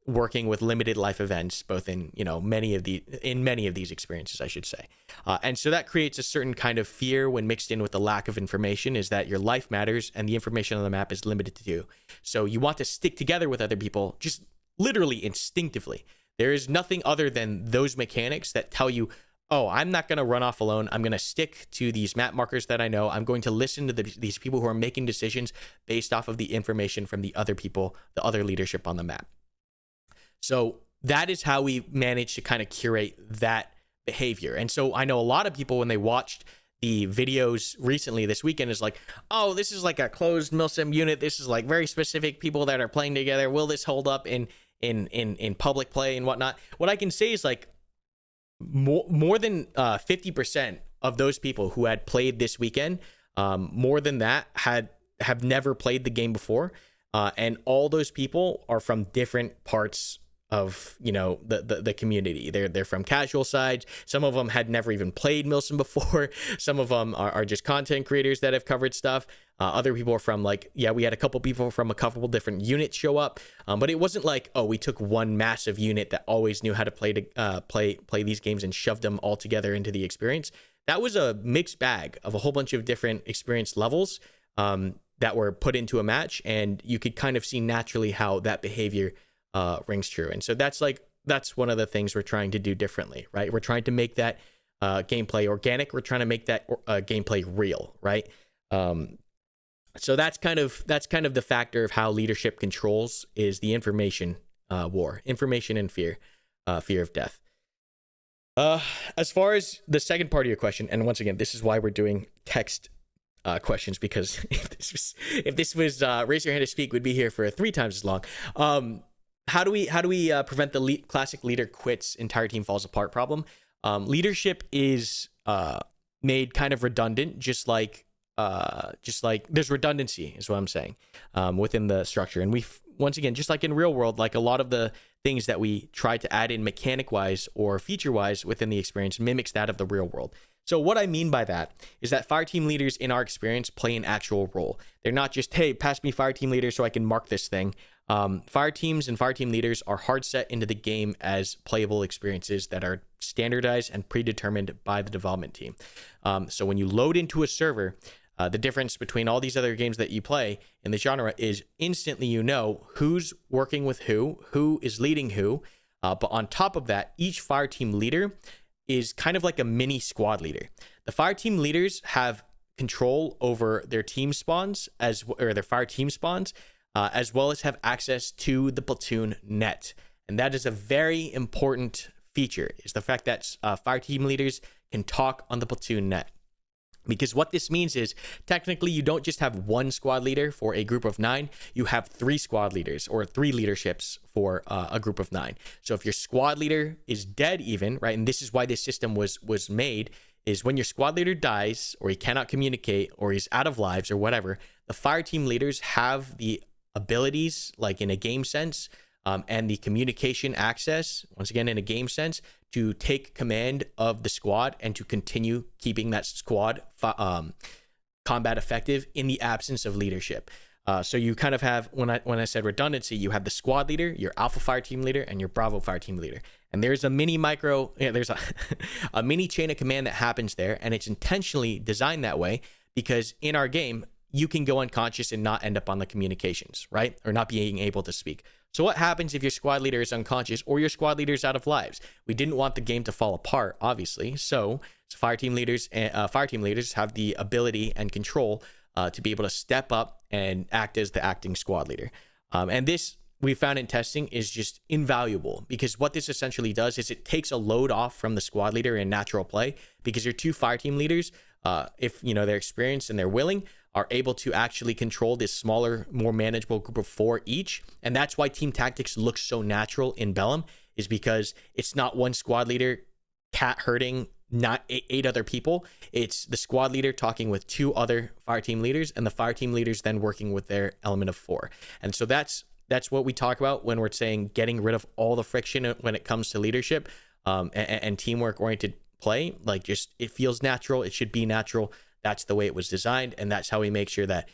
working with limited life events, both in many of these experiences, I should say. And so that creates a certain kind of fear when mixed in with the lack of information, is that your life matters and the information on the map is limited to you. So you want to stick together with other people, just literally instinctively. There is nothing other than those mechanics that tell you, oh, I'm not going to run off alone. I'm going to stick to these map markers that I know. I'm going to listen to these people who are making decisions based off of the information from the other people, the other leadership on the map. So that is how we managed to kind of curate that behavior. And so I know a lot of people, when they watched the videos recently this weekend, is like, oh, this is like a closed milsim unit. This is like very specific people that are playing together. Will this hold up in public play and whatnot? What I can say is, like, more than 50% of those people who had played this weekend, more than that have never played the game before, and all those people are from different parts of the community. They're from casual sides. Some of them had never even played milsim before. Some of them are just content creators that have covered stuff. Other people are from, like, we had a couple people from a couple different units show up, but it wasn't like, oh, we took one massive unit that always knew how to play these games and shoved them all together into the experience. That was a mixed bag of a whole bunch of different experience levels that were put into a match, and you could kind of see naturally how that behavior rings true. And so that's one of the things we're trying to do differently, right? We're trying to make that gameplay organic. We're trying to make that gameplay real, right? So that's kind of the factor of how leadership controls, is the information war, information and fear of death. As far as the second part of your question, and once again, this is why we're doing text questions, because if this was raise your hand to speak, we'd be here for 3 times as long. How do we prevent the classic leader quits, entire team falls apart problem? Leadership is made kind of redundant, just like there's redundancy, is what I'm saying, within the structure. And once again, just like in real world, like a lot of the things that we try to add in mechanic wise or feature wise within the experience mimics that of the real world. So what I mean by that is that fire team leaders in our experience play an actual role. They're not just, hey, pass me fire team leader so I can mark this thing. Fire teams and fire team leaders are hard set into the game as playable experiences that are standardized and predetermined by the development team. So when you load into a server, the difference between all these other games that you play in the genre is instantly who's working with who is leading who. But on top of that, each fire team leader is kind of like a mini squad leader. The fire team leaders have control over their team spawns or their fire team spawns, as well as have access to the platoon net. And that is a very important feature, is the fact that fire team leaders can talk on the platoon net. Because what this means is, technically, you don't just have one squad leader for a group of 9, you have 3 squad leaders, or 3 leaderships for a group of 9. So if your squad leader is dead even, right, and this is why this system was made, is when your squad leader dies, or he cannot communicate, or he's out of lives, or whatever, the fire team leaders have the abilities, like in a game sense, and the communication access, once again in a game sense, to take command of the squad and to continue keeping that squad combat effective in the absence of leadership. So you kind of have, when I said redundancy, you have the squad leader, your alpha fire team leader, and your bravo fire team leader. And there's a mini there's a mini chain of command that happens there, and it's intentionally designed that way because in our game, you can go unconscious and not end up on the communications, right? Or not being able to speak. So what happens if your squad leader is unconscious or your squad leader is out of lives? We didn't want the game to fall apart, obviously. So fire team leaders have the ability and control to be able to step up and act as the acting squad leader. And this, we found in testing, is just invaluable, because what this essentially does is it takes a load off from the squad leader in natural play, because your 2 fire team leaders, if they're experienced and they're willing, are able to actually control this smaller, more manageable group of 4 each. And that's why team tactics looks so natural in Bellum, is because it's not one squad leader cat herding not 8 other people. It's the squad leader talking with 2 other fire team leaders, and the fire team leaders then working with their element of 4. And so that's what we talk about when we're saying getting rid of all the friction when it comes to leadership and teamwork oriented play. Like, just, it feels natural. It should be natural. That's the way it was designed, and that's how we make sure that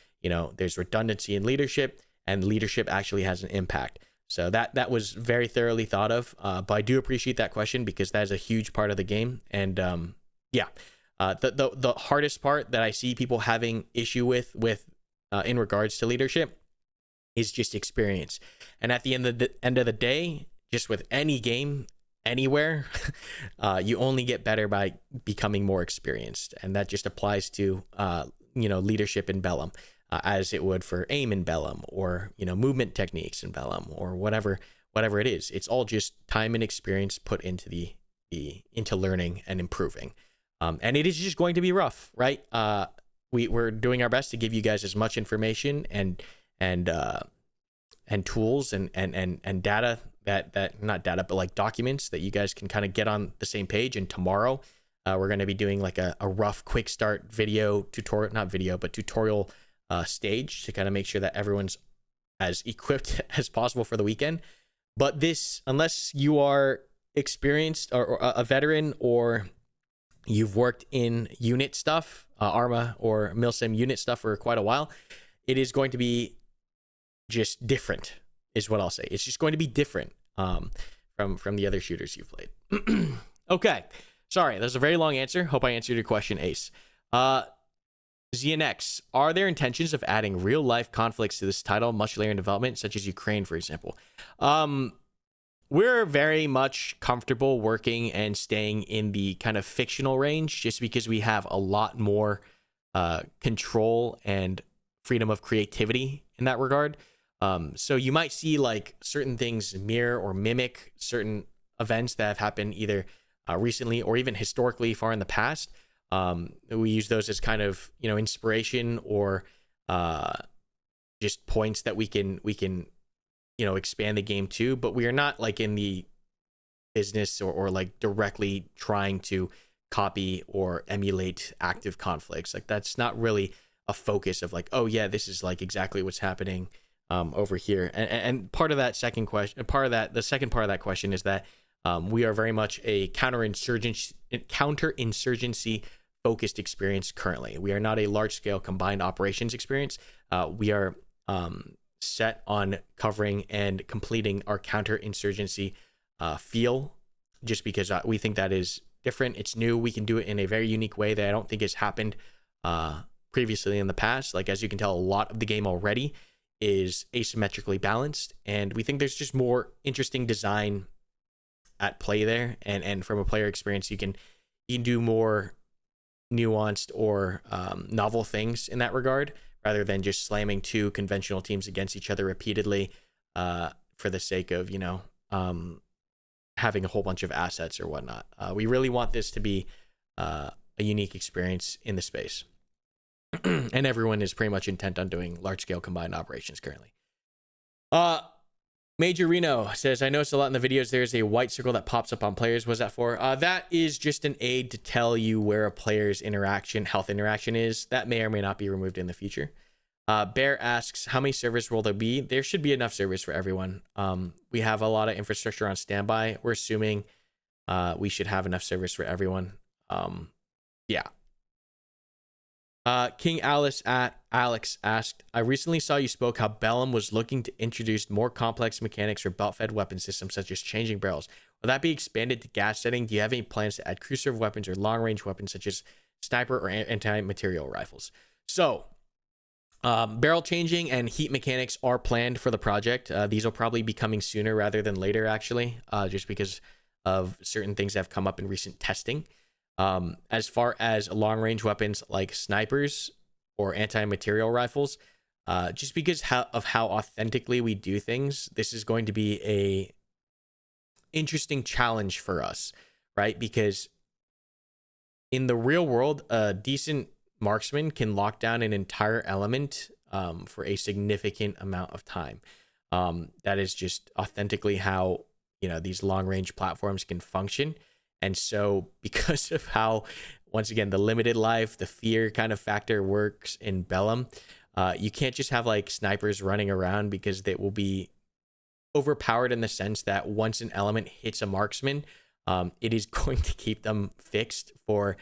there's redundancy in leadership, and leadership actually has an impact. So that was very thoroughly thought of. But I do appreciate that question because that is a huge part of the game. And the hardest part that I see people having issue with in regards to leadership is just experience. And at the end of the day, just with any game anywhere, you only get better by becoming more experienced, and that just applies to leadership in Bellum, as it would for aim in Bellum, or movement techniques in Bellum, or whatever it is. It's all just time and experience put into into learning and improving. And it is just going to be rough, right? We're doing our best to give you guys as much information and tools and data that not data, but like documents that you guys can kind of get on the same page. And tomorrow we're going to be doing like a rough quick start video tutorial, not video, but tutorial stage to kind of make sure that everyone's as equipped as possible for the weekend. But this, unless you are experienced or a veteran, or you've worked in unit stuff, Arma or milsim unit stuff for quite a while, it is going to be just different, is what I'll say. It's just going to be different from the other shooters you've played. Okay, sorry, that's a very long answer. Hope I answered your question, Ace. ZNX, are there intentions of adding real life conflicts to this title much later in development, such as Ukraine, for example? We're very much comfortable working and staying in the kind of fictional range, just because we have a lot more control and freedom of creativity in that regard. So you might see like certain things mirror or mimic certain events that have happened either recently or even historically far in the past. We use those as kind of inspiration, or just points that we can expand the game to. But we are not like in the business or like directly trying to copy or emulate active conflicts. Like that's not really a focus of like, oh yeah, this is like exactly what's happening over here. And part of that second question, the second part of that question is that we are very much a counterinsurgency focused experience currently. We are not a large scale combined operations experience. We are set on covering and completing our counterinsurgency feel, just because we think that is different. It's new. We can do it in a very unique way that I don't think has happened previously in the past. Like, as you can tell, a lot of the game already is asymmetrically balanced, and we think there's just more interesting design at play there. And from a player experience, you can do more nuanced or novel things in that regard, rather than just slamming two conventional teams against each other repeatedly for the sake of having a whole bunch of assets or whatnot. We really want this to be a unique experience in the space. And everyone is pretty much intent on doing large-scale combined operations currently. Major Reno says, I noticed a lot in the videos there's a white circle that pops up on players. What's that for? That is just an aid to tell you where a player's health interaction is. That may or may not be removed in the future. Bear asks, how many servers will there be? There should be enough servers for everyone. We have a lot of infrastructure on standby. We're assuming we should have enough servers for everyone. Yeah. King Alex asked, I recently saw you spoke how Bellum was looking to introduce more complex mechanics for belt-fed weapon systems, such as changing barrels. Will that be expanded to gas setting? Do you have any plans to add crew serve weapons or long-range weapons, such as sniper or anti-material rifles? So, barrel changing and heat mechanics are planned for the project. These will probably be coming sooner rather than later, actually, just because of certain things that have come up in recent testing. As far as long-range weapons like snipers or anti-material rifles, just because of how authentically we do things, this is going to be a interesting challenge for us, right? Because in the real world, a decent marksman can lock down an entire element for a significant amount of time. That is just authentically how these long-range platforms can function. And so because of how, once again, the limited life, the fear kind of factor works in Bellum, you can't just have like snipers running around, because they will be overpowered in the sense that once an element hits a marksman, it is going to keep them fixed for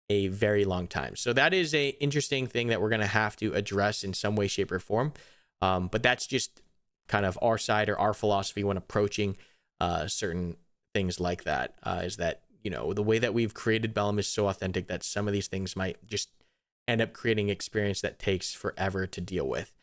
a very long time. So that is a interesting thing that we're going to have to address in some way, shape, or form. But that's just kind of our side or our philosophy when approaching certain things like that. Is that, you know, the way that we've created Bellum is so authentic that some of these things might just end up creating experience that takes forever to deal with,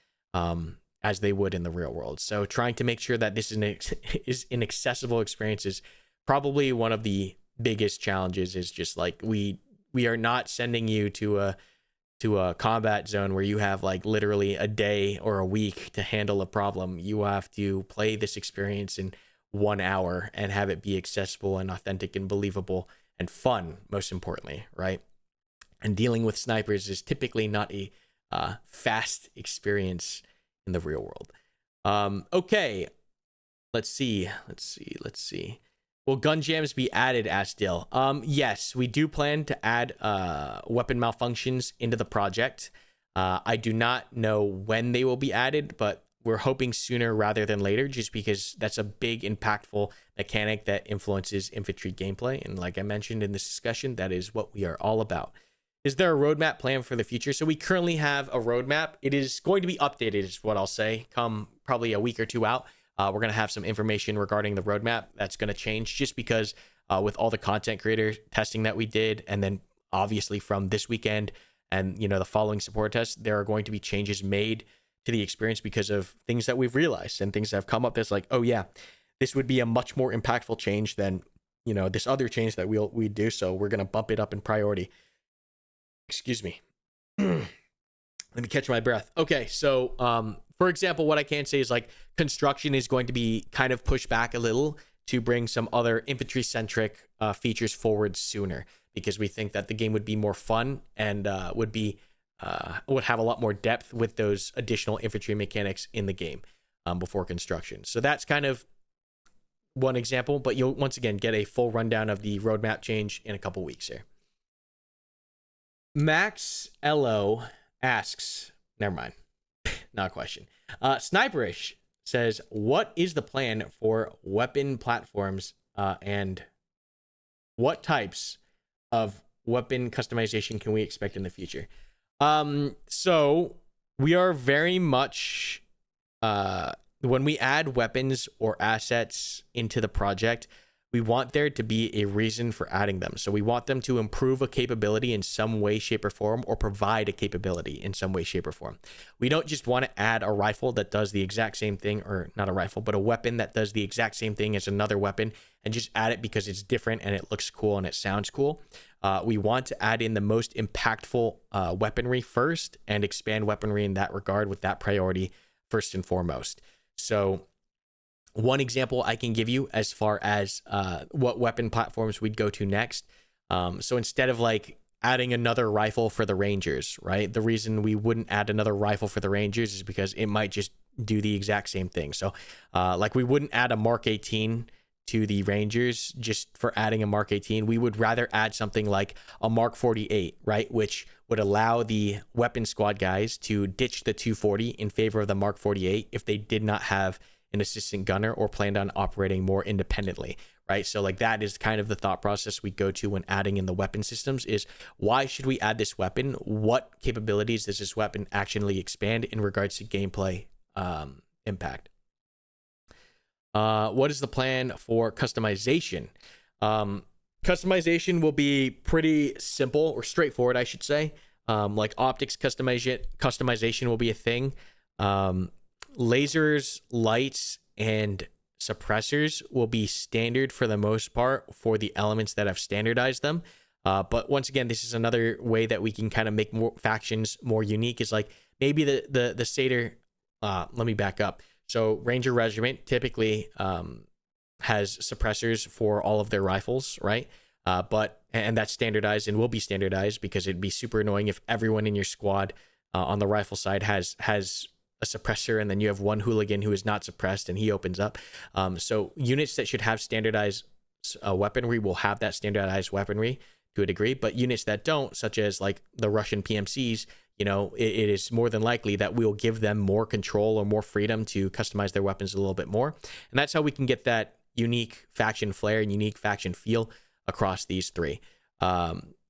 as they would in the real world. So trying to make sure that this is an accessible experience is probably one of the biggest challenges. Is just like we are not sending you to a combat zone where you have like literally a day or a week to handle a problem. You have to play this experience in 1 hour and have it be accessible and authentic and believable and fun, most importantly, right? And dealing with snipers is typically not a fast experience in the real world. Okay, let's see. Will gun jams be added, asked Dill? Yes, we do plan to add weapon malfunctions into the project. I do not know when they will be added, but we're hoping sooner rather than later, just because that's a big, impactful mechanic that influences infantry gameplay. And like I mentioned in this discussion, that is what we are all about. Is there a roadmap plan for the future? So we currently have a roadmap. It is going to be updated, is what I'll say, come probably a week or two out. We're going to have some information regarding the roadmap that's going to change, just because with all the content creator testing that we did, and then obviously from this weekend and, you know, the following support tests, there are going to be changes made to the experience because of things that we've realized and things that have come up that's like, oh yeah, this would be a much more impactful change than, you know, this other change that we do. So we're going to bump it up in priority. Excuse me. Let me catch my breath. Okay, so for example, what I can say is like construction is going to be kind of pushed back a little to bring some other infantry-centric features forward sooner, because we think that the game would be more fun and would have a lot more depth with those additional infantry mechanics in the game before construction. So that's kind of one example, but you'll once again get a full rundown of the roadmap change in a couple weeks here. Max Lo asks, never mind, not a question. Sniperish says, what is the plan for weapon platforms and what types of weapon customization can we expect in the future? So we are very much, when we add weapons or assets into the project, we want there to be a reason for adding them. So we want them to improve a capability in some way, shape, or form, or provide a capability in some way, shape, or form. We don't just want to add a rifle that does the exact same thing, or not a rifle, but a weapon that does the exact same thing as another weapon and just add it because it's different and it looks cool and it sounds cool. We want to add in the most impactful weaponry first and expand weaponry in that regard with that priority first and foremost. So one example I can give you as far as what weapon platforms we'd go to next. So instead of like adding another rifle for the Rangers, right? The reason we wouldn't add another rifle for the Rangers is because it might just do the exact same thing. So like we wouldn't add a Mark 18 to the Rangers just for adding a Mark 18. We would rather add something like a Mark 48, right? Which would allow the weapon squad guys to ditch the 240 in favor of the Mark 48 if they did not have an assistant gunner or planned on operating more independently, right? So like that is kind of the thought process we go to when adding in the weapon systems is, why should we add this weapon? What capabilities does this weapon actually expand in regards to gameplay impact? What is the plan for customization? Customization will be pretty simple or straightforward, I should say. Like optics customization will be a thing. Lasers, lights, and suppressors will be standard for the most part for the elements that have standardized them. But once again, this is another way that we can kind of make more factions more unique, is like maybe the Satyr, let me back up. So Ranger Regiment typically has suppressors for all of their rifles, right? And that's standardized and will be standardized, because it'd be super annoying if everyone in your squad on the rifle side has a suppressor, and then you have one hooligan who is not suppressed and he opens up. So units that should have standardized weaponry will have that standardized weaponry to a degree, but units that don't, such as like the Russian PMCs, you know, it is more than likely that we'll give them more control or more freedom to customize their weapons a little bit more. And that's how we can get that unique faction flair and unique faction feel across these three.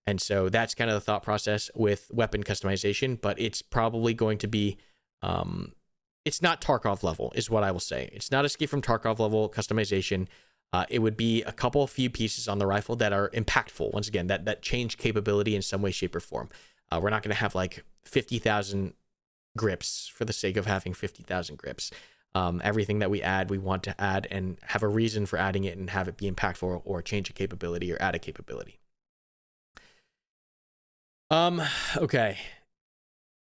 And so that's kind of the thought process with weapon customization, but it's probably going to be, it's not Tarkov level is what I will say. It's not Escape from Tarkov level customization. It would be a few pieces on the rifle that are impactful. Once again, that change capability in some way, shape, or form. We're not going to have like 50,000 grips for the sake of having 50,000 grips. Everything that we add, we want to add and have a reason for adding it and have it be impactful or change a capability or add a capability. Okay.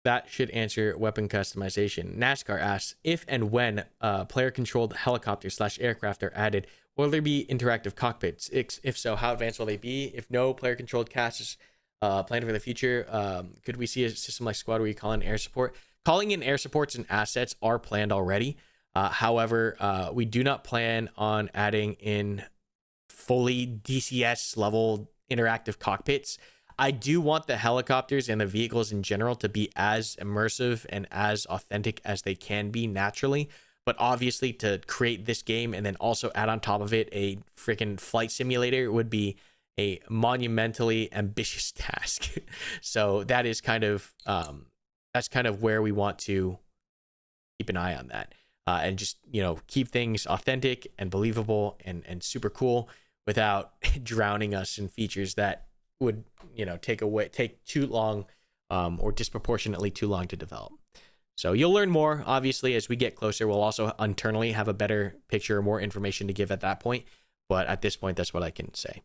That should answer weapon customization. NASCAR asks, if and when player-controlled helicopters/aircraft are added, will there be interactive cockpits? If so, how advanced will they be? If no player-controlled cast is planned for the future, could we see a system like Squad where you call in air support? Calling in air supports and assets are planned already. However, we do not plan on adding in fully DCS level interactive cockpits. I do want the helicopters and the vehicles in general to be as immersive and as authentic as they can be naturally. But obviously, to create this game and then also add on top of it a freaking flight simulator would be a monumentally ambitious task. So that is kind of where we want to keep an eye on that, and just keep things authentic and believable and super cool without drowning us in features that would take too long, or disproportionately too long to develop. So you'll learn more obviously as we get closer. We'll also internally have a better picture or more information to give at that point, but at this point that's what I can say.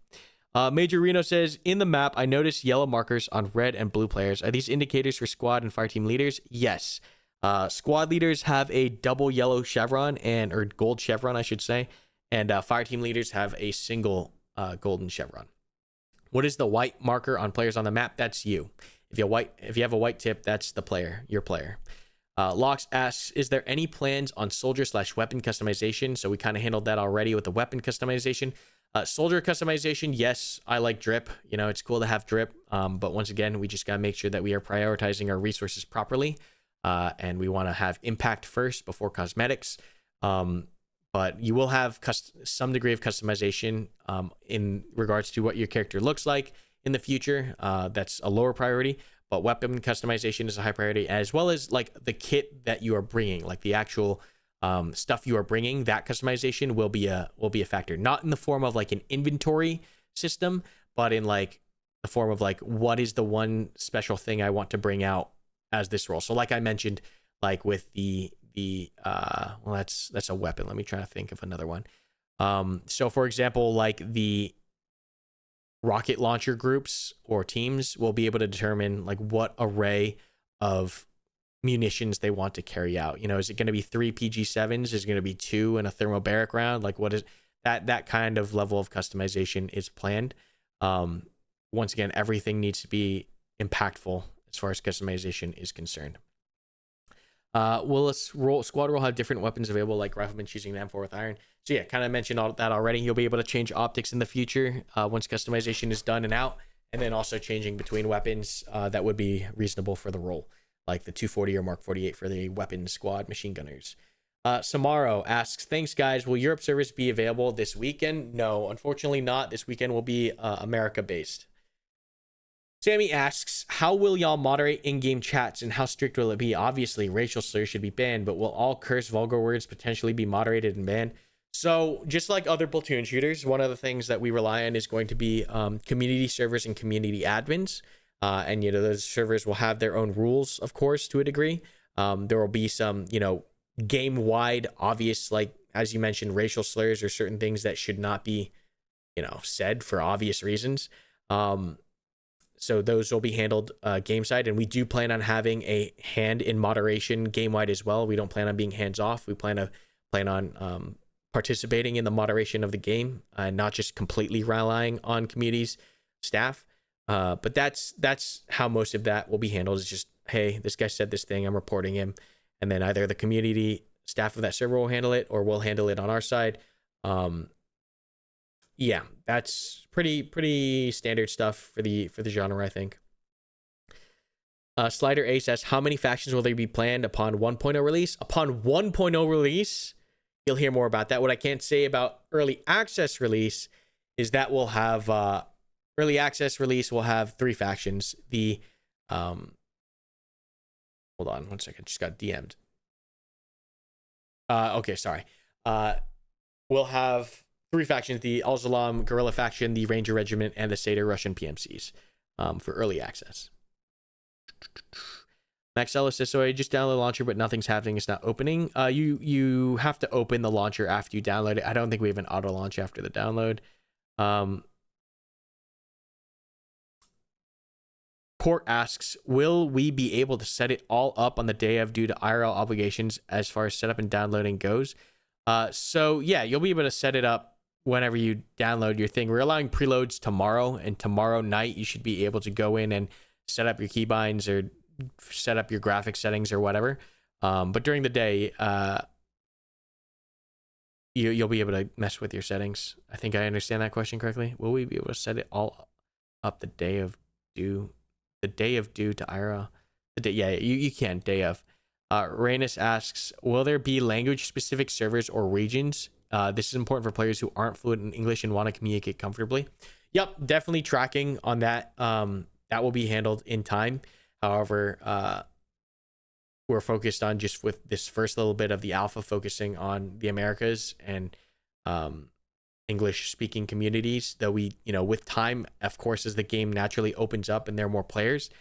Major Reno says, in the map I noticed yellow markers on red and blue players. Are these indicators for squad and fire team leaders? Yes. Squad leaders have a double yellow chevron or gold chevron I should say, and fire team leaders have a single golden chevron. What is the white marker on players on the map? That's you. If you have a white tip, that's the player, your player. Lox asks, is there any plans on soldier/weapon customization? So we kind of handled that already with the weapon customization. Soldier customization, yes, I like drip. It's cool to have drip. But once again, we just got to make sure that we are prioritizing our resources properly. And we want to have impact first before cosmetics. But you will have some degree of customization in regards to what your character looks like in the future. That's a lower priority, but weapon customization is a high priority, as well as like the kit that you are bringing, like the actual stuff you are bringing. That customization will be a factor, not in the form of like an inventory system, but in like the form of like, what is the one special thing I want to bring out as this role? So like I mentioned, like with well, that's a weapon. Let me try to think of another one. So for example, like the rocket launcher groups or teams will be able to determine like what array of munitions they want to carry out. Is it going to be 3 PG7s? Is it going to be 2 and a thermobaric round? Like what is that kind of level of customization is planned. Once again, everything needs to be impactful as far as customization is concerned. Will a squad role have different weapons available, like riflemen choosing the M4 with iron? So yeah, kind of mentioned all that already. You'll be able to change optics in the future once customization is done and out, and then also changing between weapons that would be reasonable for the role, like the 240 or Mark 48 for the weapons squad machine gunners. Samaro asks, thanks guys. Will Europe servers be available this weekend? No, unfortunately not. This weekend will be America based. Sammy asks, how will y'all moderate in-game chats and how strict will it be? Obviously, racial slurs should be banned, but will all curse vulgar words potentially be moderated and banned? So just like other Platoon shooters, one of the things that we rely on is going to be community servers and community admins. And, those servers will have their own rules, of course, to a degree. There will be some, game-wide obvious, like, as you mentioned, racial slurs or certain things that should not be, said for obvious reasons. So those will be handled game side, and we do plan on having a hand in moderation game wide as well. We don't plan on being hands off. We plan on participating in the moderation of the game, not just completely relying on community's staff. But that's how most of that will be handled. Is just, hey, this guy said this thing, I'm reporting him, and then either the community staff of that server will handle it, or we'll handle it on our side. Yeah, that's pretty standard stuff for the genre, I think. Slider Ace asks, how many factions will there be planned upon 1.0 release? Upon 1.0 release, you'll hear more about that. What I can't say about early access release is that we'll have early access release will have 3 factions. The hold on one second, just got DM'd. Okay, sorry. We'll have 3 factions: the Al Salam Guerrilla faction, the Ranger Regiment, and the Seder Russian PMCs for early access. Max Ellis says, so I just download the launcher, but nothing's happening. It's not opening. You have to open the launcher after you download it. I don't think we have an auto launch after the download. Port asks, will we be able to set it all up on the day of due to IRL obligations as far as setup and downloading goes? So yeah, you'll be able to set it up whenever you download your thing. We're allowing preloads tomorrow, and tomorrow night you should be able to go in and set up your keybinds or set up your graphic settings or whatever. But during the day, you'll be able to mess with your settings. I think I understand that question correctly. Will we be able to set it all up the day of due? The day of due to IRL? You can, day of. Rainus asks, will there be language-specific servers or regions? This is important for players who aren't fluent in English and want to communicate comfortably. Yep, definitely tracking on that. That will be handled in time. However, we're focused on just with this first little bit of the alpha focusing on the Americas and English-speaking communities. Though we, with time, of course, as the game naturally opens up and there are more players,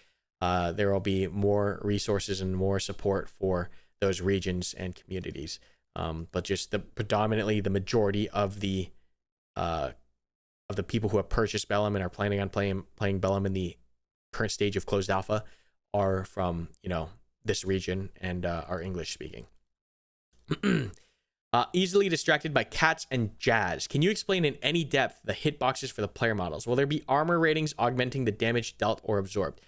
there will be more resources and more support for those regions and communities. But just predominantly the majority of the people who have purchased Bellum and are planning on playing Bellum in the current stage of closed alpha are from this region and are English speaking. Easily distracted by cats and jazz. Can you explain in any depth the hitboxes for the player models? Will there be armor ratings augmenting the damage dealt or absorbed?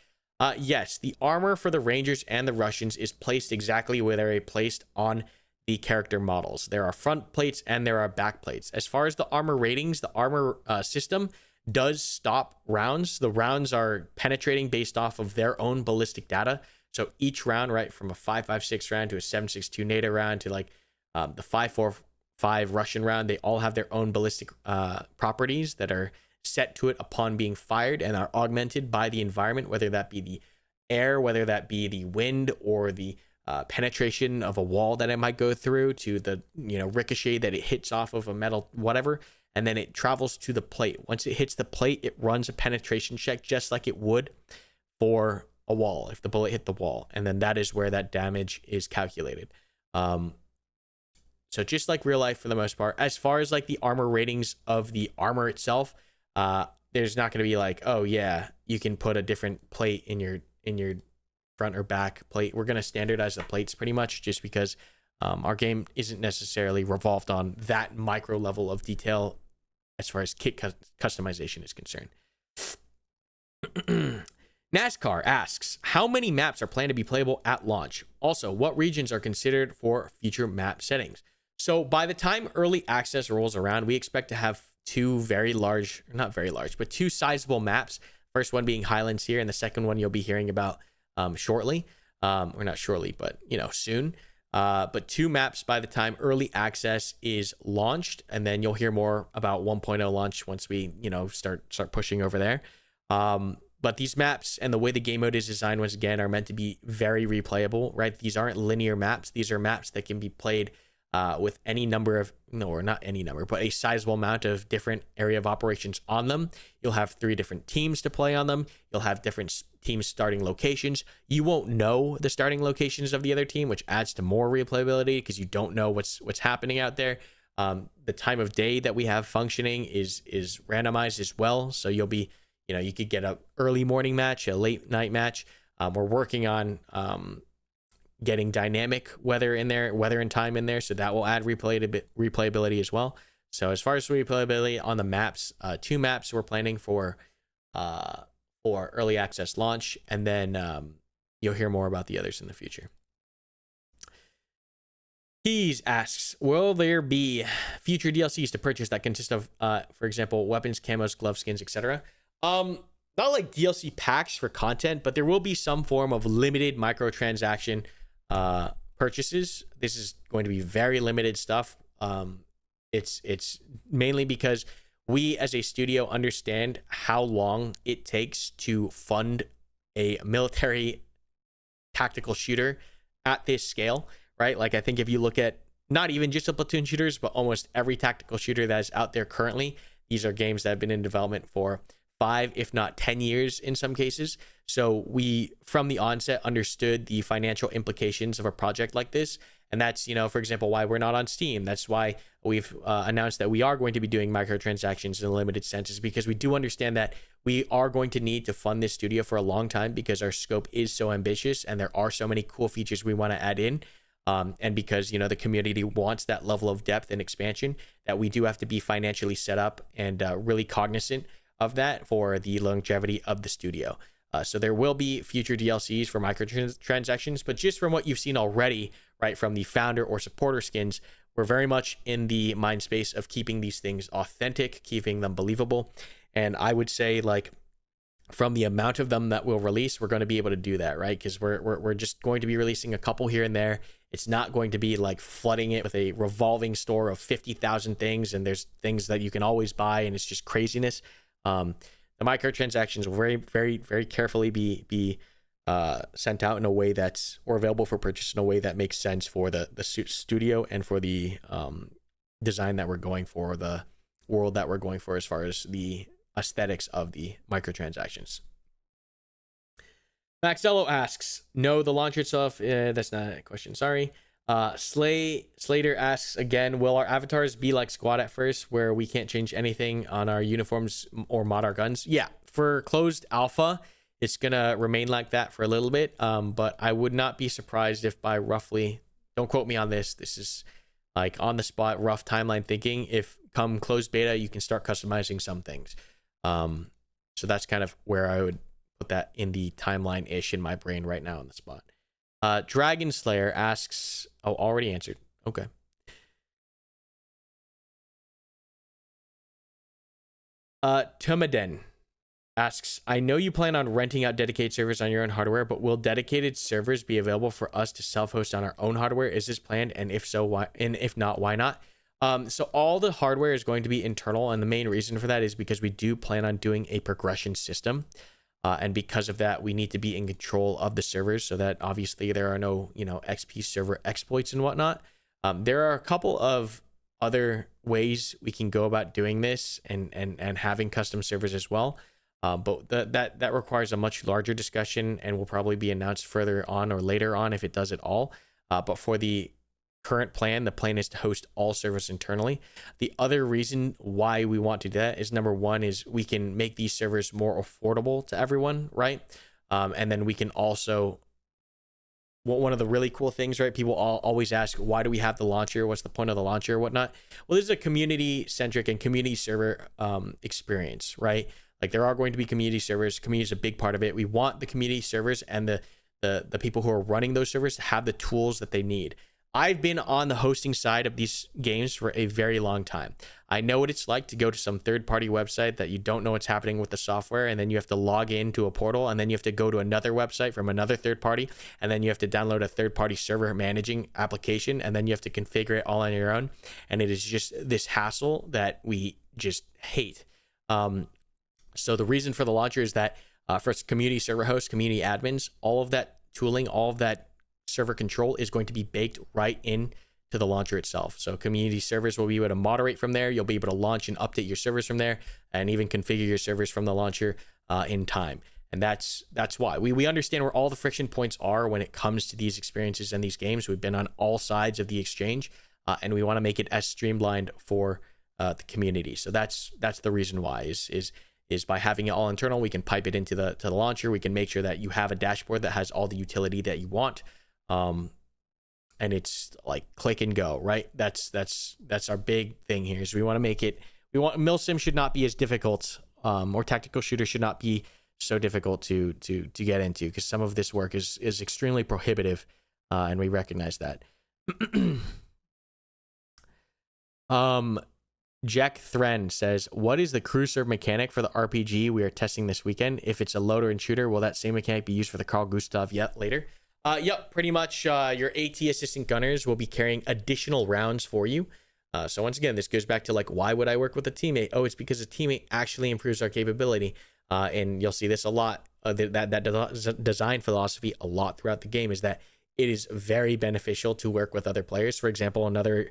Yes, the armor for the Rangers and the Russians is placed exactly where they're placed on the character models. There are front plates and there are back plates. As far as the armor ratings, the armor system does stop rounds. The rounds are penetrating based off of their own ballistic data. So each round, right, from a 5.56 round to a 7.62 NATO round to like the 5.45 Russian round, they all have their own ballistic properties that are set to it upon being fired and are augmented by the environment, whether that be the air, whether that be the wind, or the penetration of a wall that it might go through, to the ricochet that it hits off of a metal whatever, and then it travels to the plate. Once it hits the plate, it runs a penetration check just like it would for a wall if the bullet hit the wall, and then that is where that damage is calculated. So just like real life for the most part. As far as like the armor ratings of the armor itself, there's not going to be like, oh yeah, you can put a different plate in your front or back plate. We're going to standardize the plates pretty much, just because our game isn't necessarily revolved on that micro level of detail as far as kit customization is concerned. NASCAR asks, how many maps are planned to be playable at launch? Also, what regions are considered for future map settings? So by the time early access rolls around, we expect to have two two sizable maps. First one being Highlands here, and the second one you'll be hearing about shortly. Or not shortly, but soon. But 2 maps by the time early access is launched, and then you'll hear more about 1.0 launch once we start pushing over there. But these maps and the way the game mode is designed, once again, are meant to be very replayable, right? These aren't linear maps. These are maps that can be played with any number of, or not any number, but a sizable amount of different area of operations on them. You'll have 3 different teams to play on them. You'll have different teams starting locations. You won't know the starting locations of the other team, which adds to more replayability because you don't know what's happening out there. The time of day that we have functioning is randomized as well. So you'll be, you could get a early morning match, a late night match. We're working on getting dynamic weather and time in there, so that will add replayability as well. So as far as replayability on the maps, 2 maps we're planning for early access launch, and then you'll hear more about the others in the future. Keys asks, will there be future DLCs to purchase that consist of, for example, weapons, camos, glove skins, etc.? Not like DLC packs for content, but there will be some form of limited microtransaction purchases. This is going to be very limited stuff. It's mainly because we as a studio understand how long it takes to fund a military tactical shooter at this scale, right? Like, I think if you look at not even just the platoon shooters, but almost every tactical shooter that is out there currently, these are games that have been in development for 5, if not 10 years in some cases. So we, from the onset, understood the financial implications of a project like this. And that's, for example, why we're not on Steam. That's why we've announced that we are going to be doing microtransactions in a limited sense, is because we do understand that we are going to need to fund this studio for a long time because our scope is so ambitious and there are so many cool features we want to add in. And because, the community wants that level of depth and expansion, that we do have to be financially set up and really cognizant of that for the longevity of the studio. So there will be future DLCs for microtransactions, but just from what you've seen already, right, from the founder or supporter skins, we're very much in the mind space of keeping these things authentic, keeping them believable. And I would say, like, from the amount of them that we'll release, we're going to be able to do that, right? Because we're just going to be releasing a couple here and there. It's not going to be like flooding it with a revolving store of 50,000 things, and there's things that you can always buy, and it's just craziness. The microtransactions will very, very, very carefully be sent out in a way that's, or available for purchase in a way that makes sense for the studio and for the design that we're going for, the world that we're going for, as far as the aesthetics of the microtransactions. Maxello asks, no, the launcher itself, that's not a question, sorry. Slater asks again, will our avatars be like squad at first, where we can't change anything on our uniforms or mod our guns? Yeah, for closed alpha, it's gonna remain like that for a little bit, but I would not be surprised if by roughly, don't quote me on this is like on the spot rough timeline thinking, if come closed beta you can start customizing some things. So that's kind of where I would put that in the timeline ish in my brain right now on the spot. Dragon Slayer asks, oh, already answered. Okay. Tumaden asks, I know you plan on renting out dedicated servers on your own hardware, but will dedicated servers be available for us to self-host on our own hardware? Is this planned? And if so, why? And if not, why not? So all the hardware is going to be internal, and the main reason for that is because we do plan on doing a progression system. And because of that, we need to be in control of the servers so that obviously there are no, XP server exploits and whatnot. There are a couple of other ways we can go about doing this and having custom servers as well. But that requires a much larger discussion and will probably be announced further on or later on if it does at all. But for the current plan, the plan is to host all servers internally. The other reason why we want to do that is, number one, is we can make these servers more affordable to everyone, right? And then we can also, one of the really cool things, right? People always ask, why do we have the launcher? What's the point of the launcher or whatnot? Well, this is a community-centric and community server experience, right? Like, there are going to be community servers. Community is a big part of it. We want the community servers and the people who are running those servers to have the tools that they need. I've been on the hosting side of these games for a very long time. I know what it's like to go to some third-party website that you don't know what's happening with the software, and then you have to log into a portal, and then you have to go to another website from another third party, and then you have to download a third-party server managing application, and then you have to configure it all on your own. And it is just this hassle that we just hate. So the reason for the launcher is that for community server hosts, community admins, all of that tooling, all of that server control is going to be baked right in to the launcher itself. So community servers will be able to moderate from there. You'll be able to launch and update your servers from there, and even configure your servers from the launcher in time. And that's why we understand where all the friction points are when it comes to these experiences and these games. We've been on all sides of the exchange, and we want to make it as streamlined for the community. So that's the reason why is by having it all internal, we can pipe it into the launcher. We can make sure that you have a dashboard that has all the utility that you want. And it's like click and go, right? That's our big thing here, is we want to make it, milsim should not be as difficult, or tactical shooter should not be so difficult to get into, because some of this work is extremely prohibitive, and we recognize that. Jack Thren says, what is the crew serve mechanic for the RPG we are testing this weekend? If it's a loader and shooter, will that same mechanic be used for the Carl Gustav yet later? Yep, pretty much. Your AT assistant gunners will be carrying additional rounds for you. So once again, this goes back to like, why would I work with a teammate? Oh, it's because a teammate actually improves our capability. And you'll see this a lot. That design philosophy a lot throughout the game is that it is very beneficial to work with other players. For example, another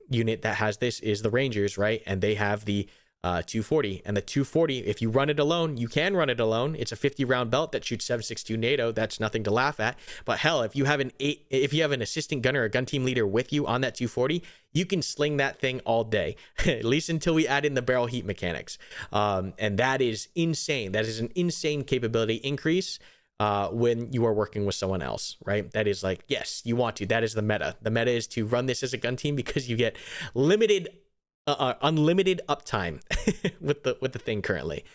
unit that has this is the Rangers, right? And they have the 240, and the 240, if you run it alone, you can run it alone. It's a 50 round belt that shoots 7.62 NATO. That's nothing to laugh at. But hell, if you have an assistant gunner or a gun team leader with you on that 240, you can sling that thing all day, at least until we add in the barrel heat mechanics. And that is insane. That is an insane capability increase when you are working with someone else, right? That is like, yes, you want to. That is the meta. The meta is to run this as a gun team because you get unlimited uptime with the thing currently.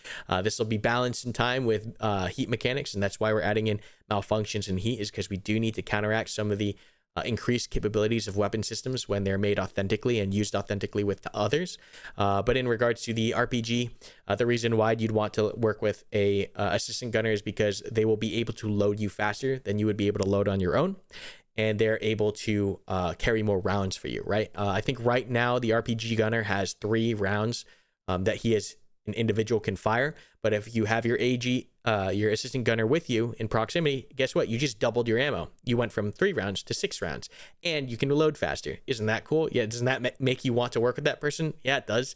This will be balanced in time with heat mechanics, and that's why we're adding in malfunctions and heat, is because we do need to counteract some of the increased capabilities of weapon systems when they're made authentically and used authentically with others. But in regards to the RPG, the reason why you'd want to work with a assistant gunner is because they will be able to load you faster than you would be able to load on your own, and they're able to carry more rounds for you, right? I think right now the RPG gunner has 3 rounds that he as an individual can fire. But if you have your AG, your assistant gunner with you in proximity, guess what? You just doubled your ammo. You went from 3 rounds to 6 rounds, and you can load faster. Isn't that cool? Yeah, doesn't that make you want to work with that person? Yeah, it does.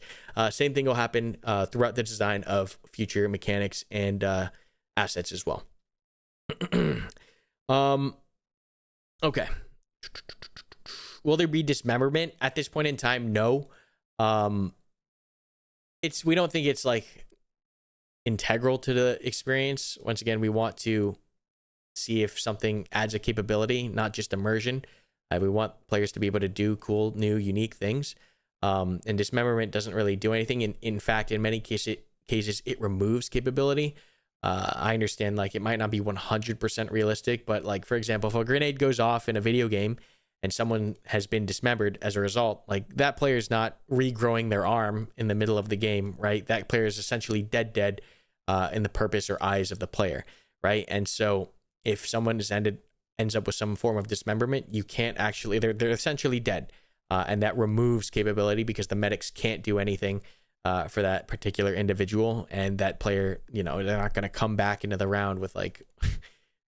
Same thing will happen throughout the design of future mechanics and assets as well. Okay. Will there be dismemberment at this point in time? No. We don't think it's like integral to the experience. Once again, we want to see if something adds a capability, not just immersion. We want players to be able to do cool, new, unique things. And dismemberment doesn't really do anything. In fact, in many cases, it removes capability. I understand like it might not be 100% realistic, but like, for example, if a grenade goes off in a video game and someone has been dismembered as a result, like that player is not regrowing their arm in the middle of the game, right? That player is essentially dead in the purpose or eyes of the player, right? And so if someone ends up with some form of dismemberment, you can't actually, they're essentially dead. And that removes capability because the medics can't do anything for that particular individual, and that player, they're not going to come back into the round with like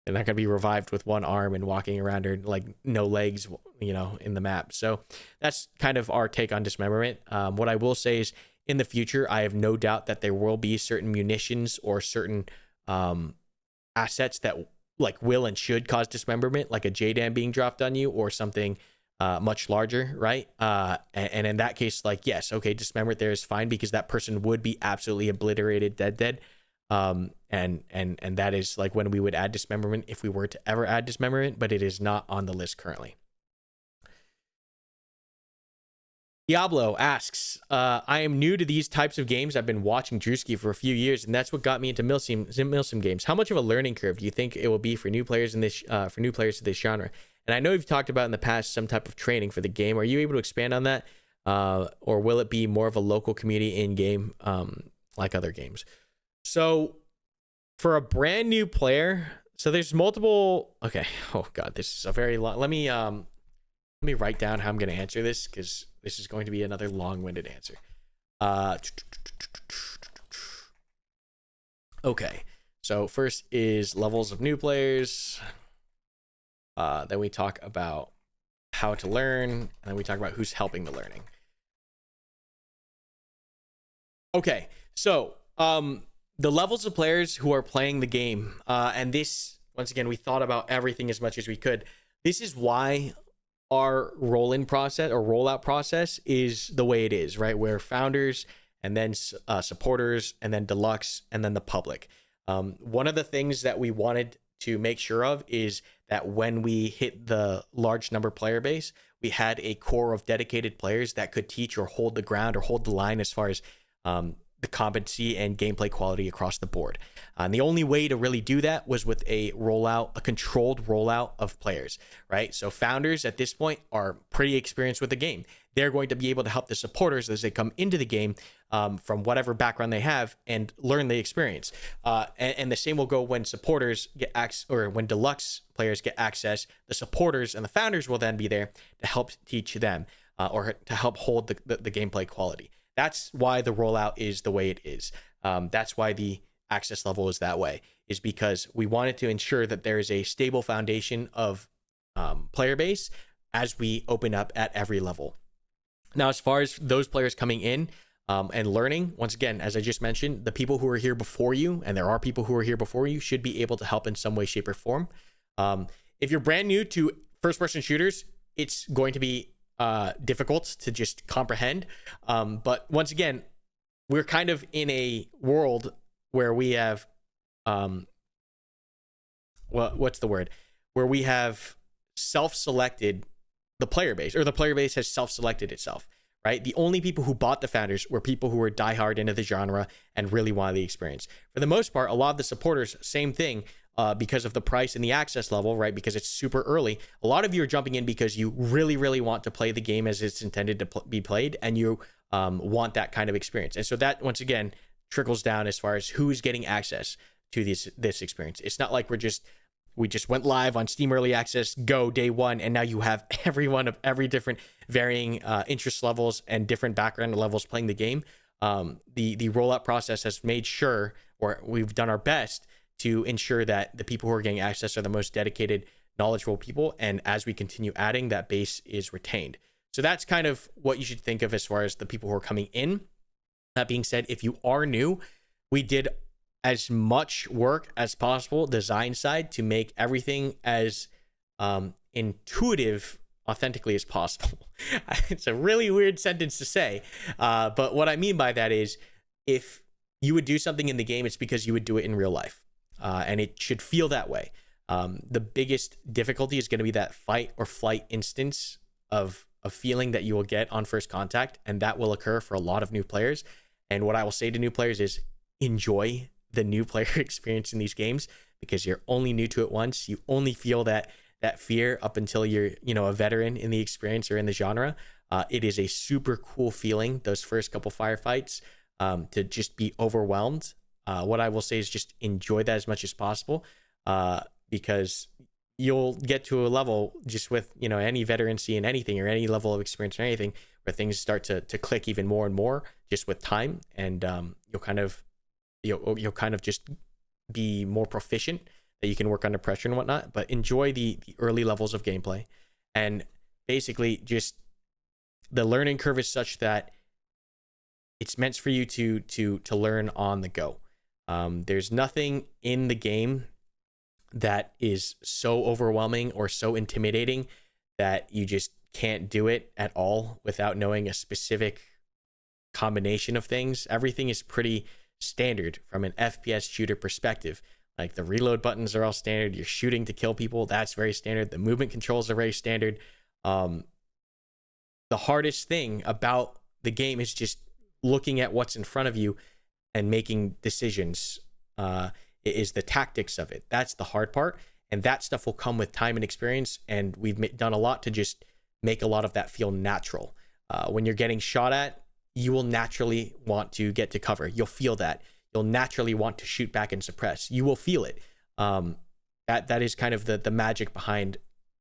they're not going to be revived with one arm and walking around or like no legs in the map. So that's kind of our take on dismemberment. What I will say is, in the future, I have no doubt that there will be certain munitions or certain assets that like will and should cause dismemberment, like a JDAM being dropped on you or something much larger, right? And in that case, like, yes, okay, dismemberment there is fine because that person would be absolutely obliterated, dead. And that is like when we would add dismemberment if we were to ever add dismemberment, but it is not on the list currently. Diablo asks, I am new to these types of games. I've been watching Drewski for a few years, and that's what got me into milsim games. How much of a learning curve do you think it will be for new players to this genre? And I know you've talked about in the past some type of training for the game. Are you able to expand on that? Or will it be more of a local community in game like other games? So for a brand new player, so there's multiple. Okay. Oh God, this is a very long. Let me write down how I'm going to answer this because this is going to be another long-winded answer. Okay. So first is levels of new players. Then we talk about how to learn, and then we talk about who's helping the learning. Okay, so the levels of players who are playing the game, and this, once again, we thought about everything as much as we could. This is why our rollout process is the way it is, right? Where founders, and then supporters, and then deluxe, and then the public. One of the things that we wanted to make sure of is that when we hit the large number player base, we had a core of dedicated players that could teach or hold the ground or hold the line as far as the competency and gameplay quality across the board. And the only way to really do that was with a controlled rollout of players, right? So founders at this point are pretty experienced with the game. They're going to be able to help the supporters as they come into the game from whatever background they have and learn the experience. And the same will go when supporters get access, or when deluxe players get access. The supporters and the founders will then be there to help teach them. or to help hold the gameplay quality. That's why the rollout is the way it is. That's why the access level is that way, is because we wanted to ensure that there is a stable foundation of player base as we open up at every level. Now, as far as those players coming in and learning, once again, as I just mentioned, the people who are here before you, and there are people who are here before you, should be able to help in some way, shape, or form. If you're brand new to first-person shooters, it's going to be difficult to just comprehend. But once again, we're kind of in a world where we have, what's the word? Where we have self-selected the player base, or the player base has self-selected itself, right? The only people who bought the founders were people who were diehard into the genre and really wanted the experience. For the most part, a lot of the supporters, same thing, because of the price and the access level, right? Because it's super early. A lot of you are jumping in because you really, really want to play the game as it's intended to be played, and you want that kind of experience. And so that, once again, trickles down as far as who's getting access to this experience. It's not like we just went live on Steam Early Access, go day one, and now you have everyone of every different varying interest levels and different background levels playing the game. The rollout process has made sure, or we've done our best to ensure that the people who are getting access are the most dedicated, knowledgeable people. And as we continue adding, that base is retained. So that's kind of what you should think of as far as the people who are coming in. That being said, if you are new, we did as much work as possible, design side, to make everything as intuitive, authentically as possible. It's a really weird sentence to say, but what I mean by that is, if you would do something in the game, it's because you would do it in real life, and it should feel that way. The biggest difficulty is going to be that fight or flight instance of a feeling that you will get on first contact, and that will occur for a lot of new players. And what I will say to new players is, enjoy the new player experience in these games, because you're only new to it once. You only feel that fear up until you're, a veteran in the experience or in the genre. It is a super cool feeling, those first couple firefights, to just be overwhelmed. What I will say is just enjoy that as much as possible, because you'll get to a level just with, any veterancy in anything, or any level of experience or anything, where things start to click even more and more just with time. And you'll kind of just be more proficient, that you can work under pressure and whatnot. But enjoy the early levels of gameplay, and basically just the learning curve is such that it's meant for you to learn on the go. There's nothing in the game that is so overwhelming or so intimidating that you just can't do it at all without knowing a specific combination of things. Everything is pretty standard from an FPS shooter perspective. Like, the reload buttons are all standard. You're shooting to kill people, that's very standard. The movement controls are very standard. The hardest thing about the game is just looking at what's in front of you and making decisions. It is the tactics of it. That's the hard part, and that stuff will come with time and experience. And we've done a lot to just make a lot of that feel natural. When you're getting shot at, you will naturally want to get to cover. You'll feel that. You'll naturally want to shoot back and suppress. You will feel it. That is kind of the magic behind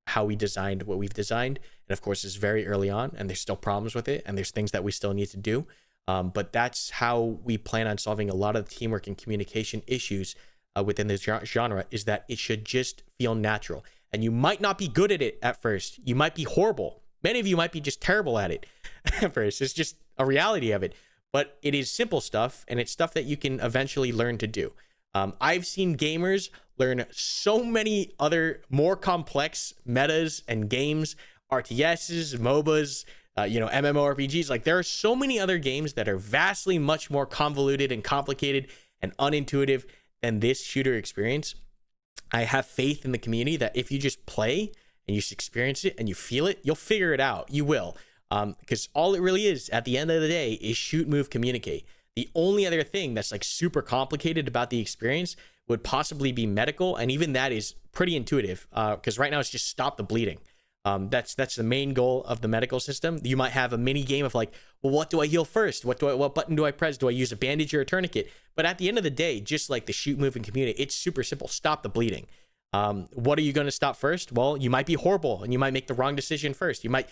how we designed what we've designed. And of course, it's very early on, and there's still problems with it, and there's things that we still need to do. But that's how we plan on solving a lot of the teamwork and communication issues within this genre, is that it should just feel natural. And you might not be good at it at first. You might be horrible. Many of you might be just terrible at it at first. It's just a reality of it. But it is simple stuff, and it's stuff that you can eventually learn to do. I've seen gamers learn so many other more complex metas and games, RTSs, MOBAs, MMORPGs. Like, there are so many other games that are vastly much more convoluted and complicated and unintuitive than this shooter experience. I have faith in the community that if you just play and you just experience it and you feel it, you'll figure it out. You will. Because all it really is at the end of the day is shoot, move, communicate. The only other thing that's like super complicated about the experience would possibly be medical, and even that is pretty intuitive, because right now it's just stop the bleeding. That's the main goal of the medical system. You might have a mini game of like, well, what do I heal first? What button do I press? Do I use a bandage or a tourniquet? But at the end of the day, just like the shoot, move, and communicate, it's super simple. Stop the bleeding. What are you going to stop first? Well, you might be horrible and you might make the wrong decision first. You might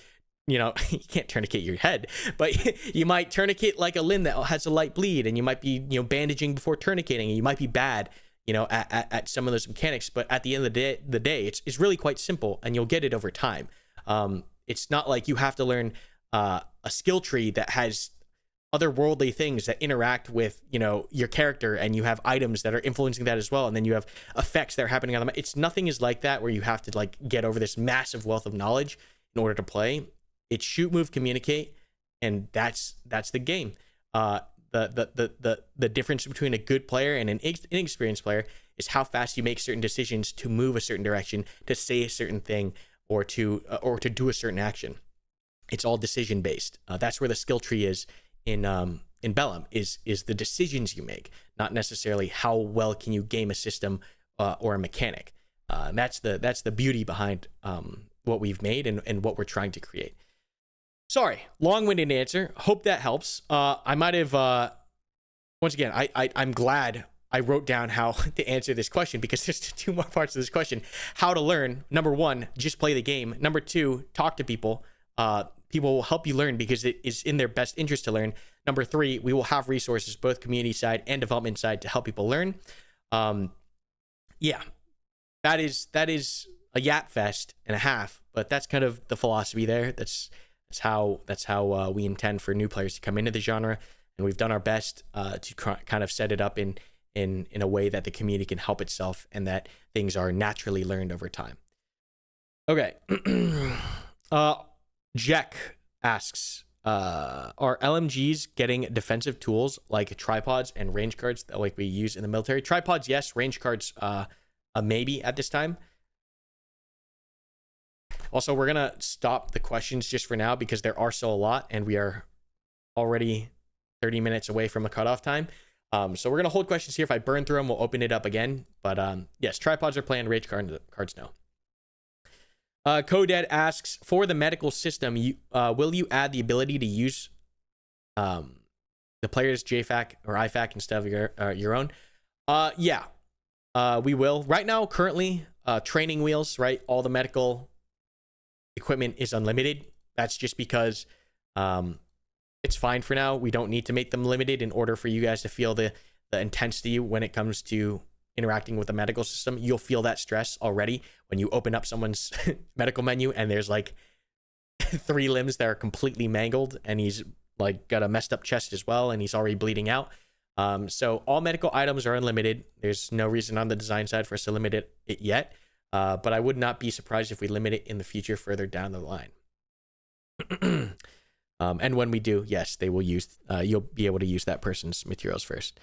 you can't tourniquet your head, but you might tourniquet like a limb that has a light bleed, and you might be, bandaging before tourniqueting, and you might be bad, at some of those mechanics. But at the end of the day, it's really quite simple, and you'll get it over time. It's not like you have to learn a skill tree that has otherworldly things that interact with, your character, and you have items that are influencing that as well, and then you have effects that are happening on them. It's nothing is like that, where you have to like get over this massive wealth of knowledge in order to play. It's shoot, move, communicate, and that's the game. The difference between a good player and an inexperienced player is how fast you make certain decisions to move a certain direction, to say a certain thing, or to do a certain action. It's all decision based. That's where the skill tree is in Bellum, is the decisions you make, not necessarily how well can you game a system or a mechanic. That's the beauty behind what we've made and what we're trying to create. Sorry, long-winded answer. Hope that helps. I might have, once again, I'm glad I wrote down how to answer this question, because there's two more parts of this question. How to learn. Number one, just play the game. Number two, talk to people. People will help you learn because it is in their best interest to learn. Number three, we will have resources, both community side and development side, to help people learn. Yeah, that is a yap fest and a half, but that's kind of the philosophy there. That's how we intend for new players to come into the genre, and we've done our best to kind of set it up in a way that the community can help itself, and that things are naturally learned over time. Okay. Jack asks, are LMGs getting defensive tools like tripods and range cards that like we use in the military? Tripods, yes. Range cards, a maybe at this time. Also, we're going to stop the questions just for now, because there are still a lot, and we are already 30 minutes away from a cutoff time. So we're going to hold questions here. If I burn through them, we'll open it up again. But yes, tripods are planned, range cards no. Coded asks, for the medical system, will you add the ability to use the player's JFAC or IFAC instead of your own? Yeah, we will. Right now, currently, training wheels, right? All the medical equipment is unlimited. That's just because it's fine for now. We don't need to make them limited in order for you guys to feel the intensity when it comes to interacting with the medical system. You'll feel that stress already when you open up someone's medical menu and there's like 3 limbs that are completely mangled, and he's like got a messed up chest as well, and he's already bleeding out. So all medical items are unlimited. There's no reason on the design side for us to limit it yet. But I would not be surprised if we limit it in the future further down the line. And when we do, yes, they will use, you'll be able to use that person's materials first.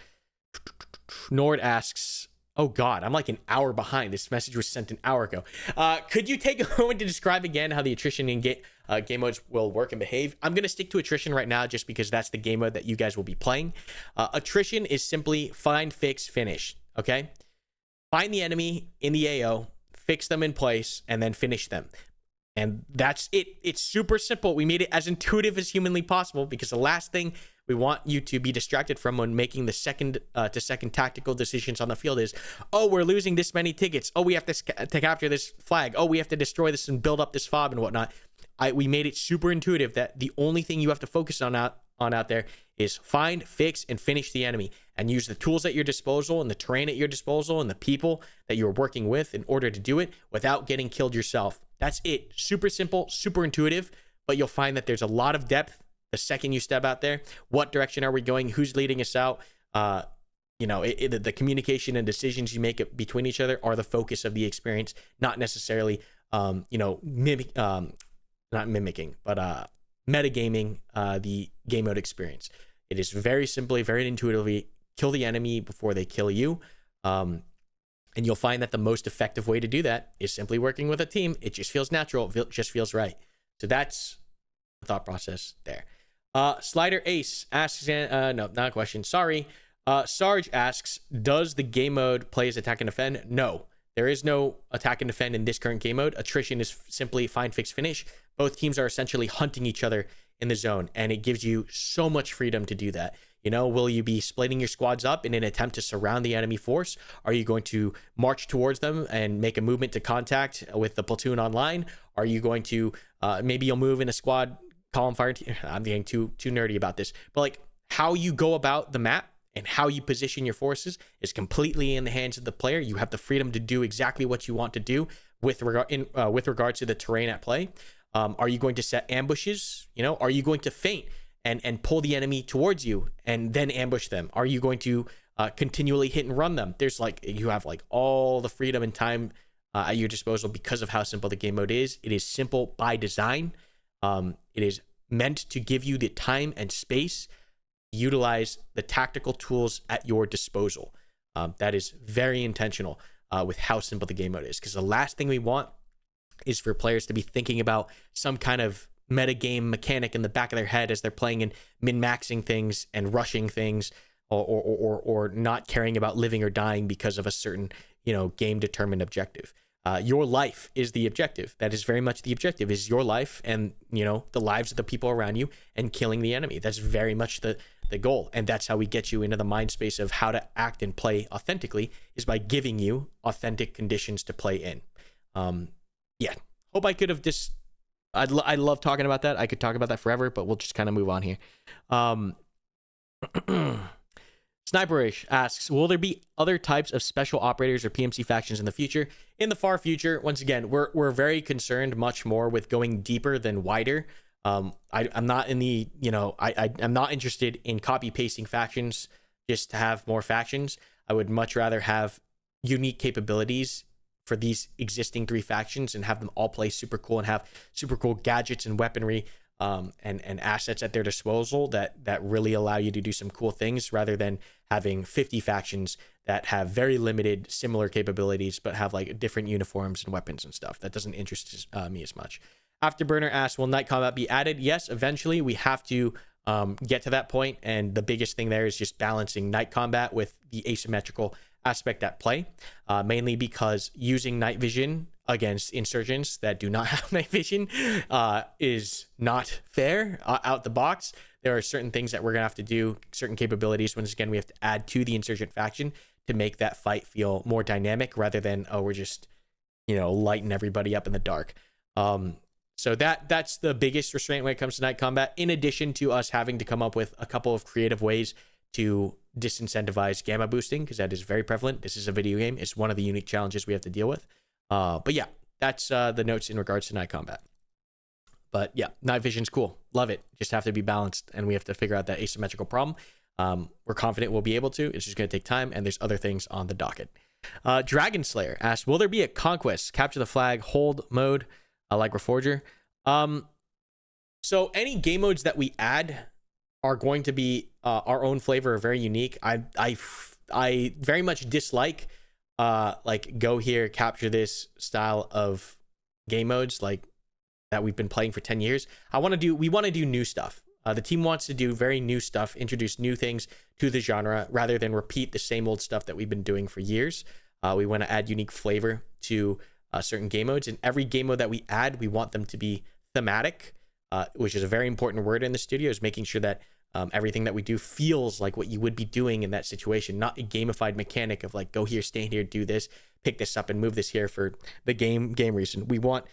Nord asks, oh God, I'm like an hour behind. This message was sent an hour ago. Could you take a moment to describe again how the attrition in game modes will work and behave? I'm going to stick to attrition right now, just because that's the game mode that you guys will be playing. Attrition is simply find, fix, finish. Okay. Find the enemy in the AO, fix them in place, and then finish them. And that's it. It's super simple. We made it as intuitive as humanly possible, because the last thing we want you to be distracted from when making the second to second tactical decisions on the field is, oh, we're losing this many tickets. Oh, we have to capture this flag. Oh, we have to destroy this and build up this fob and whatnot. We made it super intuitive that the only thing you have to focus on out there is find, fix, and finish the enemy, and use the tools at your disposal and the terrain at your disposal and the people that you're working with in order to do it without getting killed yourself. That's it. Super simple, super intuitive, but you'll find that there's a lot of depth the second you step out there. What direction are we going? Who's leading us out? The communication and decisions you make between each other are the focus of the experience, not necessarily, not mimicking, but metagaming the game mode experience. It is very simply, very intuitively, kill the enemy before they kill you. And you'll find that the most effective way to do that is simply working with a team. It just feels natural. It just feels right. So that's the thought process there. Slider Ace asks, no, not a question. Sorry. Sarge asks, does the game mode play as attack and defend? No, there is no attack and defend in this current game mode. Attrition is simply find, fix, finish. Both teams are essentially hunting each other in the zone, and it gives you so much freedom to do that. You know, will you be splitting your squads up in an attempt to surround the enemy force? Are you going to march towards them and make a movement to contact with the platoon online? Are you going to maybe you'll move in a squad column fire? I'm getting too nerdy about this, but like how you go about the map and how you position your forces is completely in the hands of the player. You have the freedom to do exactly what you want to do with regards to the terrain at play. Are you going to set ambushes? You know, are you going to feint and pull the enemy towards you and then ambush them? Are you going to continually hit and run them? There's like, you have like all the freedom and time at your disposal because of how simple the game mode is. It is simple by design. It is meant to give you the time and space to utilize the tactical tools at your disposal. That is very intentional with how simple the game mode is, because the last thing we want is for players to be thinking about some kind of meta game mechanic in the back of their head as they're playing and min-maxing things and rushing things, or not caring about living or dying because of a certain, you know, game determined objective. Your life is the objective. That is very much the objective, is your life and, you know, the lives of the people around you and killing the enemy. That's very much the goal. And that's how we get you into the mind space of how to act and play authentically, is by giving you authentic conditions to play in. Yeah, hope I could have just, I love talking about that. I could talk about that forever, but we'll just kind of move on here. Sniperish asks, will there be other types of special operators or PMC factions in the future? In the far future, once again, we're very concerned much more with going deeper than wider. I'm not in the, you know, I'm not interested in copy pasting factions just to have more factions. I would much rather have unique capabilities for these existing 3 factions and have them all play super cool and have super cool gadgets and weaponry and assets at their disposal that really allow you to do some cool things, rather than having 50 factions that have very limited similar capabilities but have like different uniforms and weapons and stuff. That doesn't interest me as much. Afterburner asks, will night combat be added? Yes, eventually we have to get to that point, and the biggest thing there is just balancing night combat with the asymmetrical aspect at play, mainly because using night vision against insurgents that do not have night vision is not fair out the box. There are certain things that we're gonna have to do, certain capabilities, once again we have to add to the insurgent faction to make that fight feel more dynamic, rather than, oh, we're just, you know, lighting everybody up in the dark. So that's the biggest restraint when it comes to night combat, in addition to us having to come up with a couple of creative ways to disincentivize gamma boosting, because that is very prevalent. This is a video game. It's one of the unique challenges we have to deal with. But yeah, that's the notes in regards to night combat. But yeah, night vision's cool. Love it. Just have to be balanced, and we have to figure out that asymmetrical problem. We're confident we'll be able to. It's just going to take time, and there's other things on the docket. Dragon Slayer asks, will there be a conquest, capture the flag, hold mode like Reforger? So any game modes that we add are going to be our own flavor, are very unique. I very much dislike like go here, capture this style of game modes like that we've been playing for 10 years. We want to do new stuff. The team wants to do very new stuff, introduce new things to the genre rather than repeat the same old stuff that we've been doing for years. We want to add unique flavor to certain game modes, and every game mode that we add, we want them to be thematic, which is a very important word in the studio, is making sure that everything that we do feels like what you would be doing in that situation, not a gamified mechanic of like, go here, stand here, do this, pick this up and move this here for the game reason. We want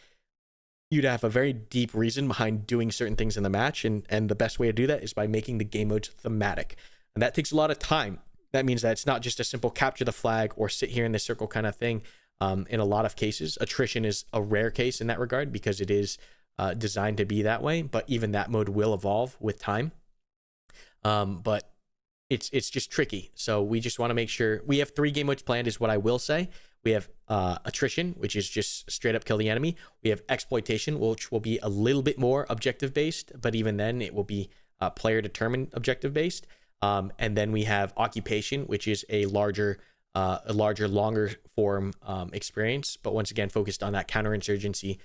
you to have a very deep reason behind doing certain things in the match, and the best way to do that is by making the game modes thematic, and that takes a lot of time. That means that it's not just a simple capture the flag or sit here in this circle kind of thing. In a lot of cases, attrition is a rare case in that regard because it is designed to be that way, but even that mode will evolve with time. But it's just tricky. So we just want to make sure we have 3 game modes planned, is what I will say. We have attrition, which is just straight up kill the enemy. We have exploitation, which will be a little bit more objective based, but even then it will be player determined objective based. And then we have occupation, which is a larger, longer form experience, but once again focused on that counterinsurgency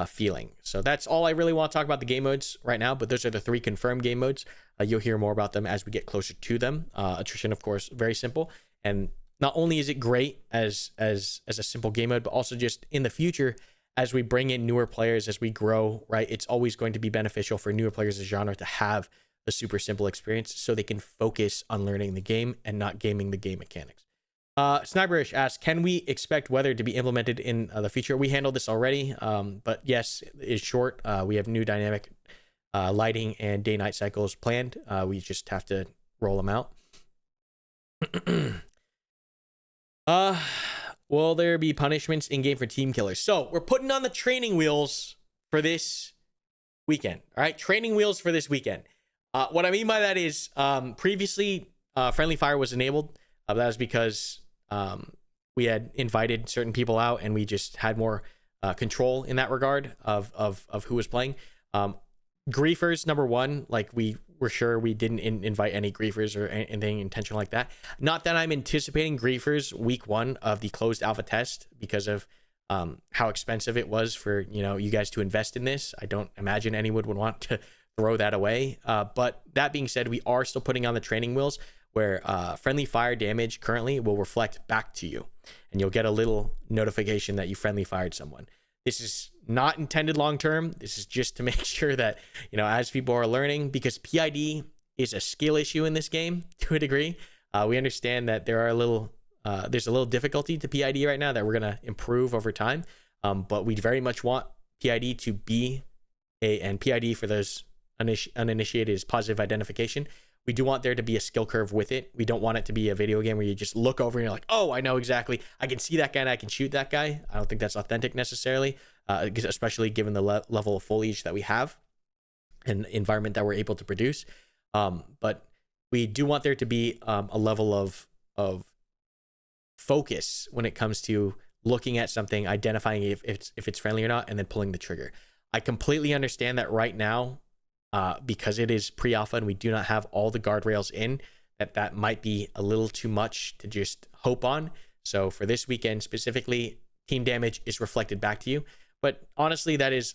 feeling. So that's all I really want to talk about the game modes right now, but those are the 3 confirmed game modes. You'll hear more about them as we get closer to them. Attrition, of course, very simple, and not only is it great as a simple game mode, but also just in the future as we bring in newer players, as we grow, right? It's always going to be beneficial for newer players of the genre to have a super simple experience so they can focus on learning the game and not gaming the game mechanics. Sniperish asks, can we expect weather to be implemented in the future? We handled this already, but yes, it's short. We have new dynamic lighting and day-night cycles planned. We just have to roll them out. Will there be punishments in game for team killers? So we're putting on the training wheels for this weekend. All right, training wheels for this weekend. What I mean by that is previously friendly fire was enabled. That was because we had invited certain people out and we just had more control in that regard of who was playing. Griefers, number one, like we were sure we didn't invite any griefers or anything intentional like that. Not that I'm anticipating griefers week one of the closed alpha test because of how expensive it was for you guys to invest in this. I don't imagine anyone would want to throw that away. But that being said, we are still putting on the training wheels where friendly fire damage currently will reflect back to you, and you'll get a little notification that you friendly fired someone. This is not intended long term. This is just to make sure that as people are learning, because PID is a skill issue in this game to a degree. We understand that there's a little difficulty to PID right now that we're gonna improve over time, but we very much want PID to be and PID for those uninitiated is positive identification. We do want there to be a skill curve with it. We don't want it to be a video game where you just look over and you're like, oh, I know exactly. I can see that guy and I can shoot that guy. I don't think that's authentic necessarily, especially given the level of foliage that we have and environment that we're able to produce. But we do want there to be a level of focus when it comes to looking at something, identifying if it's friendly or not, and then pulling the trigger. I completely understand that right now, because it is pre-alpha and we do not have all the guardrails in, that might be a little too much to just hope on. So for this weekend specifically, team damage is reflected back to you. But honestly, that is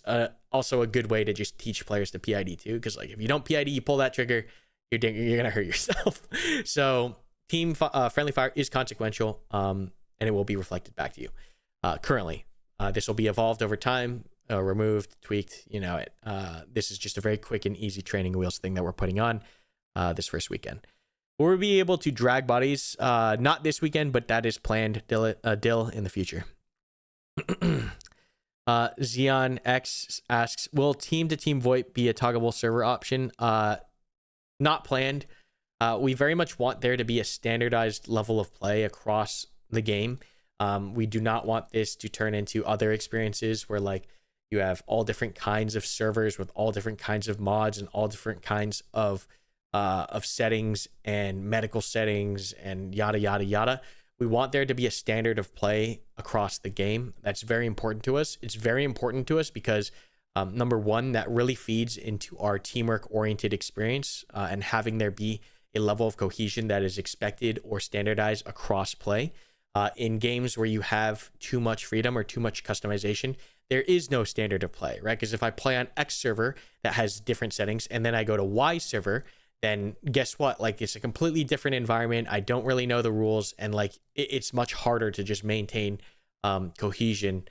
also a good way to just teach players to PID too, because like if you don't PID, you pull that trigger, you're gonna hurt yourself. So team friendly fire is consequential, and it will be reflected back to you. Currently, this will be evolved over time. Removed, tweaked, this is just a very quick and easy training wheels thing that we're putting on this first weekend. Will we be able to drag bodies? Not this weekend, but that is planned, Dill, in the future. Xeon X asks, will team-to-team VoIP be a toggleable server option? Not planned. We very much want there to be a standardized level of play across the game. We do not want this to turn into other experiences where like you have all different kinds of servers with all different kinds of mods and all different kinds of settings and medical settings and yada, yada, yada. We want there to be a standard of play across the game. That's very important to us. It's very important to us because number one, that really feeds into our teamwork oriented experience and having there be a level of cohesion that is expected or standardized across play. In games where you have too much freedom or too much customization, there is no standard of play, right? Because if I play on X server that has different settings and then I go to Y server, then guess what? Like it's a completely different environment. I don't really know the rules, and like it's much harder to just maintain cohesion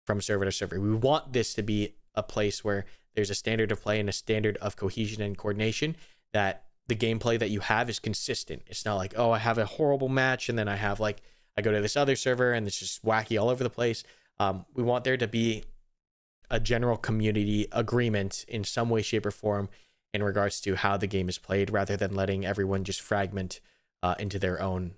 from server to server. We want this to be a place where there's a standard of play and a standard of cohesion and coordination, that the gameplay that you have is consistent. It's not like, oh, I have a horrible match and then I go to this other server and it's just wacky all over the place. We want there to be a general community agreement in some way, shape, or form in regards to how the game is played, rather than letting everyone just fragment into their own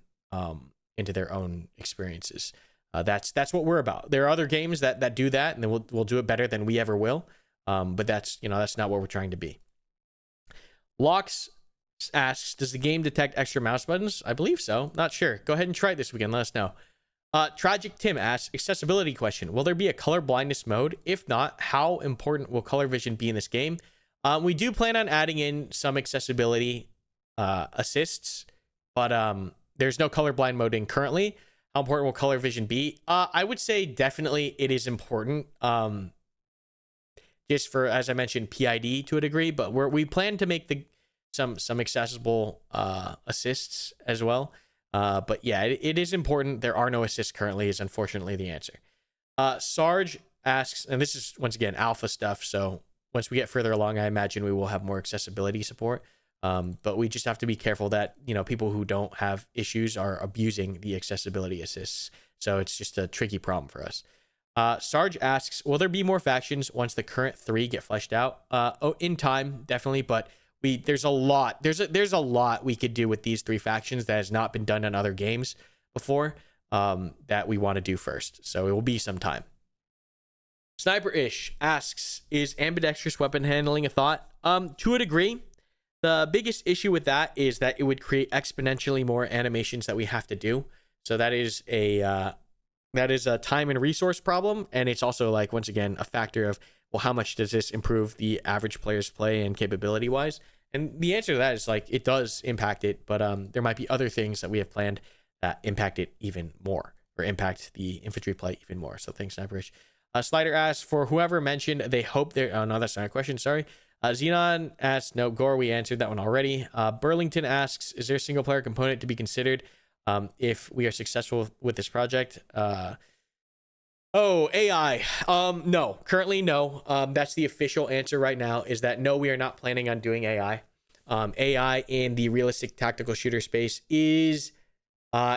experiences. That's what we're about. There are other games that do that, and then we'll do it better than we ever will. But that's not what we're trying to be. Locks asks, does the game detect extra mouse buttons? I believe so. Not sure. Go ahead and try it this weekend. Let us know. Tragic Tim asks, accessibility question. Will there be a color blindness mode? If not, how important will color vision be in this game? We do plan on adding in some accessibility assists, but there's no colorblind mode in currently. How important will color vision be? I would say definitely it is important. Just for, as I mentioned, PID to a degree, but we plan to make some accessible assists as well. But yeah, it is important. There are no assists currently is unfortunately the answer. Sarge asks, and this is once again alpha stuff, so once we get further along, I imagine we will have more accessibility support. But we just have to be careful that, people who don't have issues are abusing the accessibility assists. So it's just a tricky problem for us. Sarge asks, will there be more factions once the current 3 get fleshed out? In time, definitely, but there's a lot we could do with these 3 factions that has not been done in other games before, that we want to do first. So it will be some time. Sniper-ish asks, is ambidextrous weapon handling a thought? To a degree. The biggest issue with that is that it would create exponentially more animations that we have to do. So that is a time and resource problem, and it's also, like, once again, a factor of, well, how much does this improve the average player's play and capability wise? And the answer to that is, like, it does impact it, but there might be other things that we have planned that impact it even more, or impact the infantry play even more. So thanks, Sniperish. Slider asks, for whoever mentioned they hope they're, oh no, that's not a question, sorry. Xenon asks, no, Gore, we answered that one already. Burlington asks, is there a single player component to be considered if we are successful with this project? AI. No, currently no. That's the official answer right now, is that no, we are not planning on doing AI. AI in the realistic tactical shooter space is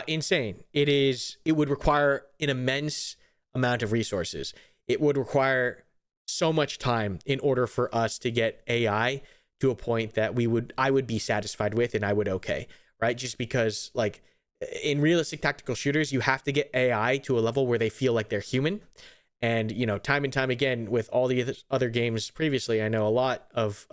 insane. It would require an immense amount of resources. It would require so much time in order for us to get AI to a point that I would be satisfied with, and I would okay, right? Just because, like, in realistic tactical shooters, you have to get AI to a level where they feel like they're human. And, time and time again, with all the other games previously, I know a lot of,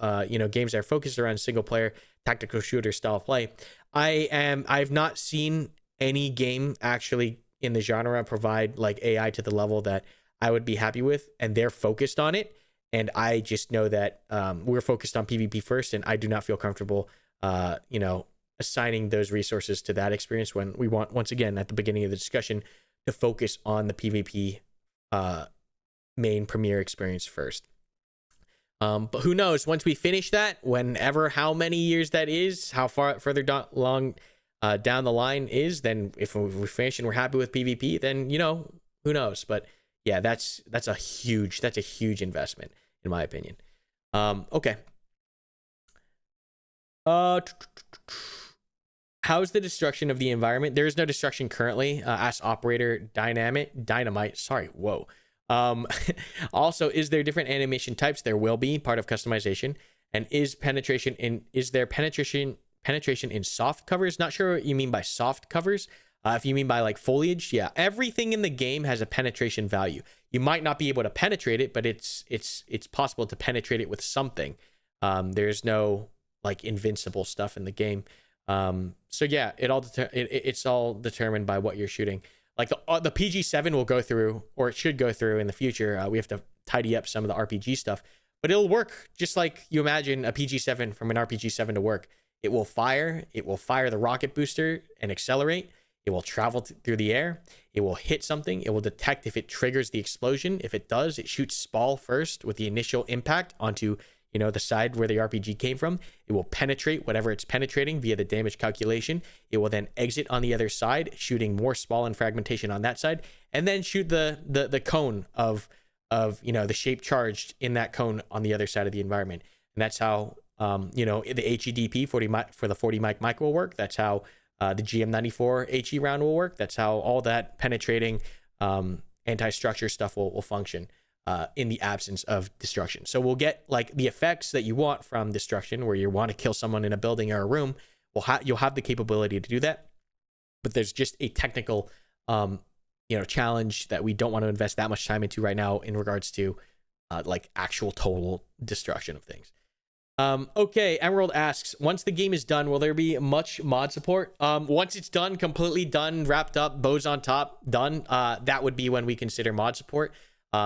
games that are focused around single player tactical shooter style play. I've not seen any game actually in the genre provide, like, AI to the level that I would be happy with, and they're focused on it. And I just know that we're focused on PvP first, and I do not feel comfortable, assigning those resources to that experience when we want, once again, at the beginning of the discussion, to focus on the PvP main premier experience first. But who knows, once we finish that, whenever, how many years that is, how far further down the line is, then if we finish and we're happy with PvP, then, who knows? But yeah, that's a huge investment, in my opinion. Okay. How's the destruction of the environment? There is no destruction currently. Ask operator dynamite. Sorry. Whoa. Also, is there different animation types? There will be, part of customization. And is there penetration in soft covers? Not sure what you mean by soft covers. If you mean by, like, foliage, yeah, everything in the game has a penetration value. You might not be able to penetrate it, but it's possible to penetrate it with something. There's no, like, invincible stuff in the game. So yeah, it's all determined by what you're shooting. Like, the PG-7 will go through, or it should go through in the future. We have to tidy up some of the RPG stuff, but it'll work just like you imagine a PG-7 from an RPG-7 to work. It will fire the rocket booster and accelerate. It will travel through the air. It will hit something. It will detect if it triggers the explosion. If it does, it shoots Spall first with the initial impact onto, the side where the RPG came from. It will penetrate whatever it's penetrating via the damage calculation. It will then exit on the other side, shooting more Spall and fragmentation on that side, and then shoot the cone of the shape charged in that cone on the other side of the environment. And that's how the HEDP for the 40 mic will work. That's how the GM94 HE round will work. That's how all that penetrating anti-structure stuff will function in the absence of destruction. So we'll get, like, the effects that you want from destruction, where you want to kill someone in a building or a room. You'll have the capability to do that, but there's just a technical challenge that we don't want to invest that much time into right now in regards to like, actual total destruction of things. Okay, Emerald asks, once the game is done, will there be much mod support? Once it's done, completely done, wrapped up, bows on top, done, that would be when we consider mod support.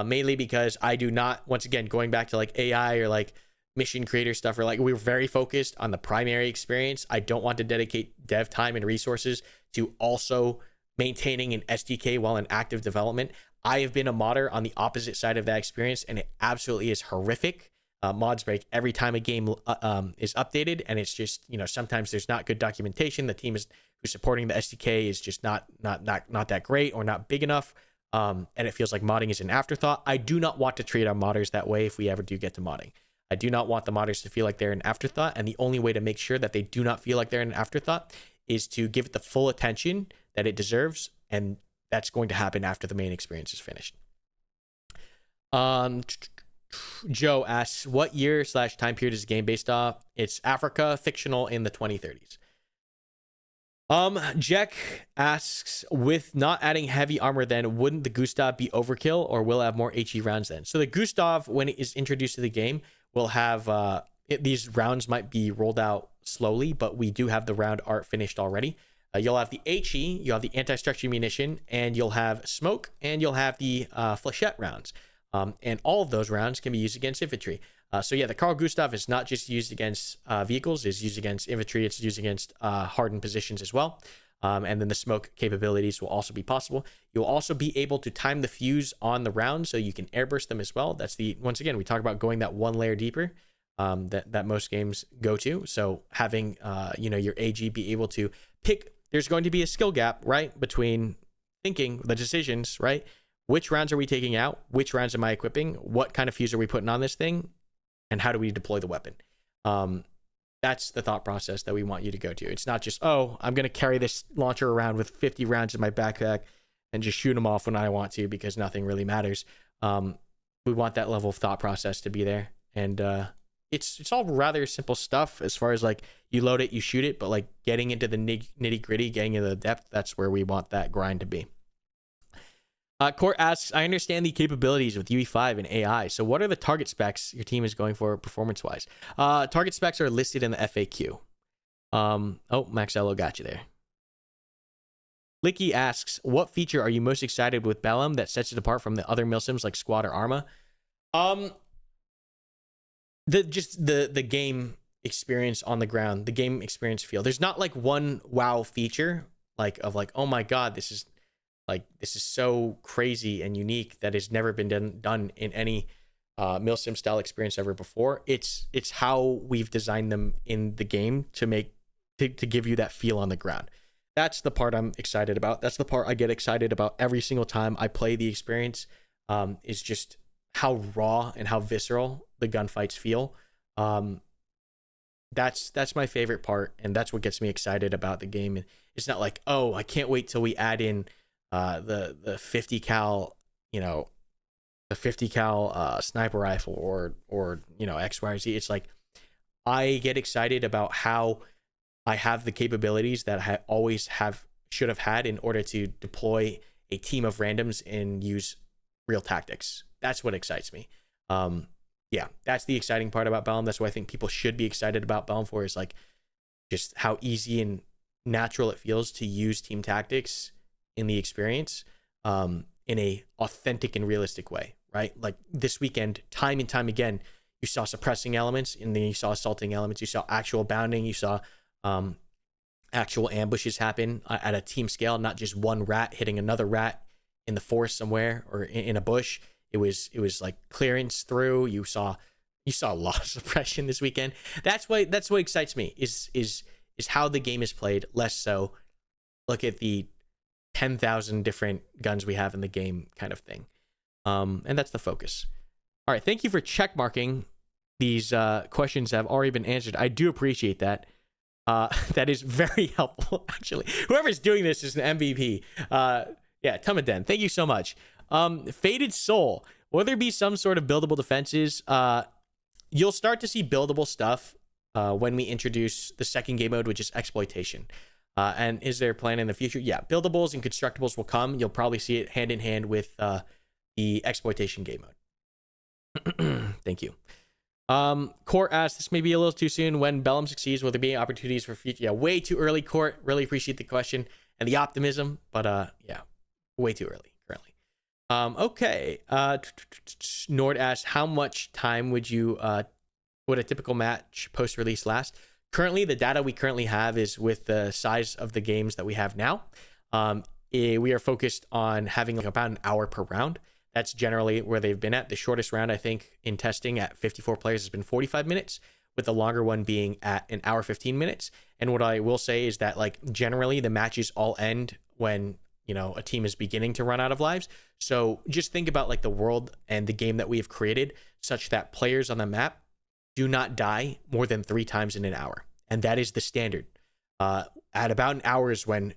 Mainly because I do not, once again, going back to, like, AI or, like, mission creator stuff, or, like, we're very focused on the primary experience. I don't want to dedicate dev time and resources to also maintaining an SDK while in active development. I have been a modder on the opposite side of that experience, and it absolutely is horrific. Mods break every time a game is updated, and it's just, sometimes there's not good documentation. The team who's supporting the SDK is just not that great, or not big enough. And it feels like modding is an afterthought. I do not want to treat our modders that way if we ever do get to modding. I do not want the modders to feel like they're an afterthought, and the only way to make sure that they do not feel like they're an afterthought is to give it the full attention that it deserves, and that's going to happen after the main experience is finished. Joe asks, what year / time period is the game based off? It's Africa, fictional in the 2030s. Jack asks, with not adding heavy armor then, wouldn't the Gustav be overkill, or will it have more HE rounds then? So the Gustav, when it is introduced to the game, will have these rounds might be rolled out slowly, but we do have the round art finished already. You'll have the HE, you'll have the anti-structure munition, and you'll have smoke, and you'll have the flechette rounds. And all of those rounds can be used against infantry. So yeah, the Carl Gustav is not just used against vehicles, it's used against infantry, it's used against hardened positions as well. And then the smoke capabilities will also be possible. You'll also be able to time the fuse on the round so you can airburst them as well. That's once again, we talk about going that one layer deeper that most games go to. So having, your AG be able to pick, there's going to be a skill gap, right? Between thinking the decisions, right? Which rounds are we taking out? Which rounds am I equipping? What kind of fuse are we putting on this thing? And how do we deploy the weapon? That's the thought process that we want you to go to. It's not just, oh, I'm going to carry this launcher around with 50 rounds in my backpack and just shoot them off when I want to because nothing really matters. We want that level of thought process to be there. And it's all rather simple stuff as far as like you load it, you shoot it, but like getting into the nitty gritty, getting into the depth, that's where we want that grind to be. Court asks, I understand the capabilities with UE5 and AI. So what are the target specs your team is going for performance-wise? Target specs are listed in the FAQ. Maxello got you there. Licky asks, what feature are you most excited with Bellum that sets it apart from the other milsims like Squad or Arma? The game experience on the ground, the game experience feel. There's not like one wow feature of oh my god, this is so crazy and unique that has never been done in any milsim style experience ever before. It's how we've designed them in the game to give you that feel on the ground. That's the part I'm excited about. That's the part I get excited about every single time I play the experience. Is just how raw and how visceral the gunfights feel. That's my favorite part, and that's what gets me excited about the game. And it's not like, oh, I can't wait till we add in the 50 cal, the 50 cal sniper rifle or X, Y, or Z. It's like I get excited about how I have the capabilities that I always should have had in order to deploy a team of randoms and use real tactics. That's what excites me. Yeah, that's the exciting part about Bellum. That's what I think people should be excited about Bellum for, is like just how easy and natural it feels to use team tactics in the experience in a authentic and realistic way, right? Like this weekend, time and time again, you saw suppressing elements, and then you saw assaulting elements, you saw actual bounding, you saw actual ambushes happen at a team scale, not just one rat hitting another rat in the forest somewhere or in a bush. It was like clearance through. You saw a lot of suppression this weekend. That's what excites me is how the game is played, less so look at the 10,000 different guns we have in the game kind of thing. And that's the focus. All right, thank you for check marking. These questions have already been answered. I do appreciate that. That is very helpful, actually. Whoever's doing this is an MVP. Yeah, Tumaden, thank you so much. Faded Soul, will there be some sort of buildable defenses? You'll start to see buildable stuff when we introduce the second game mode, which is exploitation. And is there a plan in the future? Yeah, buildables and constructibles will come. You'll probably see it hand in hand with the exploitation game mode. Thank you. Court asks, this may be a little too soon. When Bellum succeeds, will there be opportunities for future? Yeah, way too early, Court. Really appreciate the question and the optimism, but yeah, way too early currently. Okay. Nord asks, how much time would a typical match post-release last? Currently, the data we currently have is with the size of the games that we have now. We are focused on having like about an hour per round. That's generally where they've been at. The shortest round, I think, in testing at 54 players has been 45 minutes, with the longer one being at an hour 15 minutes. And what I will say is that, like, generally the matches all end when, a team is beginning to run out of lives. So just think about like the world and the game that we have created such that players on the map do not die more than 3 times in an hour. And that is the standard. At about an hour is when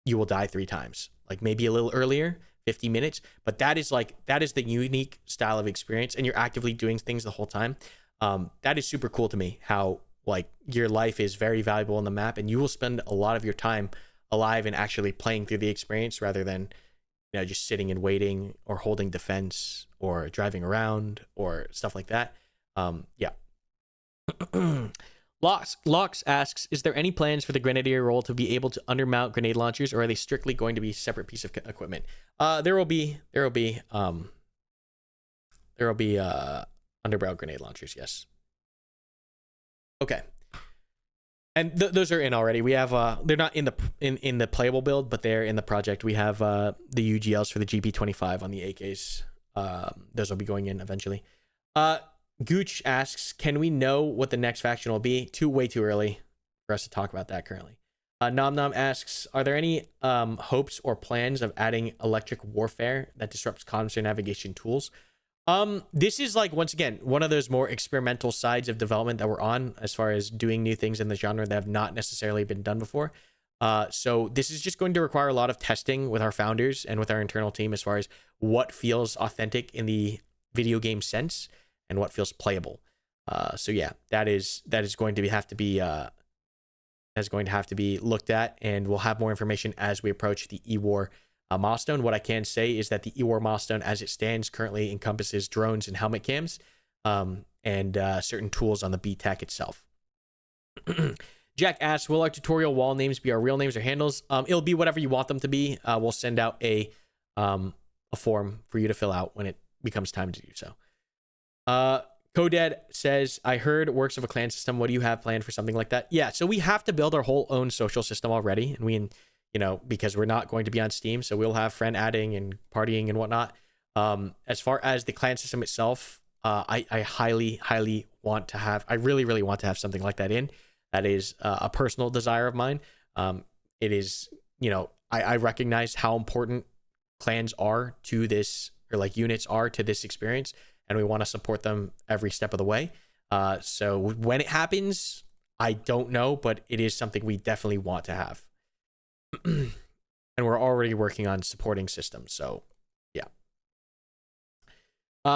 you will die 3 times, like maybe a little earlier, 50 minutes. But that is the unique style of experience. And you're actively doing things the whole time. That is super cool to me, how like your life is very valuable on the map, and you will spend a lot of your time alive and actually playing through the experience rather than, you know, just sitting and waiting or holding defense or driving around or stuff like that. Yeah. Locks asks, is there any plans for the grenadier role to be able to undermount grenade launchers, or are they strictly going to be a separate piece of equipment? There will be underbarrel grenade launchers, yes. Okay. And those are in already. We have they're not in the playable build, but they're in the project. We have the UGLs for the GP25 on the AKs. Those will be going in eventually. Gooch asks, can we know what the next faction will be? Way too early for us to talk about that currently. Nom Nom asks, are there any hopes or plans of adding electric warfare that disrupts comms or navigation tools? This is like, once again, one of those more experimental sides of development that we're on as far as doing new things in the genre that have not necessarily been done before. So this is just going to require a lot of testing with our founders and with our internal team as far as what feels authentic in the video game sense and what feels playable. So yeah, that is going to have to be looked at, and we'll have more information as we approach the E-War milestone. What I can say is that the E-War milestone as it stands currently encompasses drones and helmet cams, and certain tools on the BTAC itself. Jack asks, will our tutorial wall names be our real names or handles? It'll be whatever you want them to be. We'll send out a form for you to fill out when it becomes time to do so. Coded says, I heard works of a clan system. What do you have planned for something like that? Yeah, so we have to build our whole own social system already, and because we're not going to be on Steam, so we'll have friend adding and partying and whatnot. As far as the clan system itself, I highly want to have, I really want to have something like that in. That is a personal desire of mine. It is, I recognize how important clans are to this, or like units are to this experience, and we want to support them every step of the way. So when it happens, I don't know, but it is something we definitely want to have. And we're already working on supporting systems, so yeah.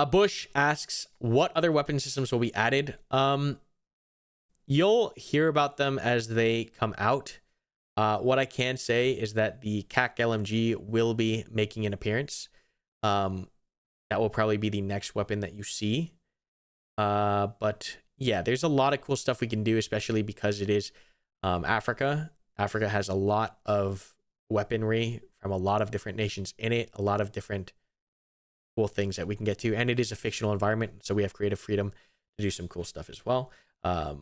Bush asks, what other weapon systems will be added? You'll hear about them as they come out. What I can say is that the CAC LMG will be making an appearance. That will probably be the next weapon that you see. But yeah, there's a lot of cool stuff we can do, especially because it is Africa. Africa has a lot of weaponry from a lot of different nations in it, a lot of different cool things that we can get to, and it is a fictional environment, so we have creative freedom to do some cool stuff as well. Not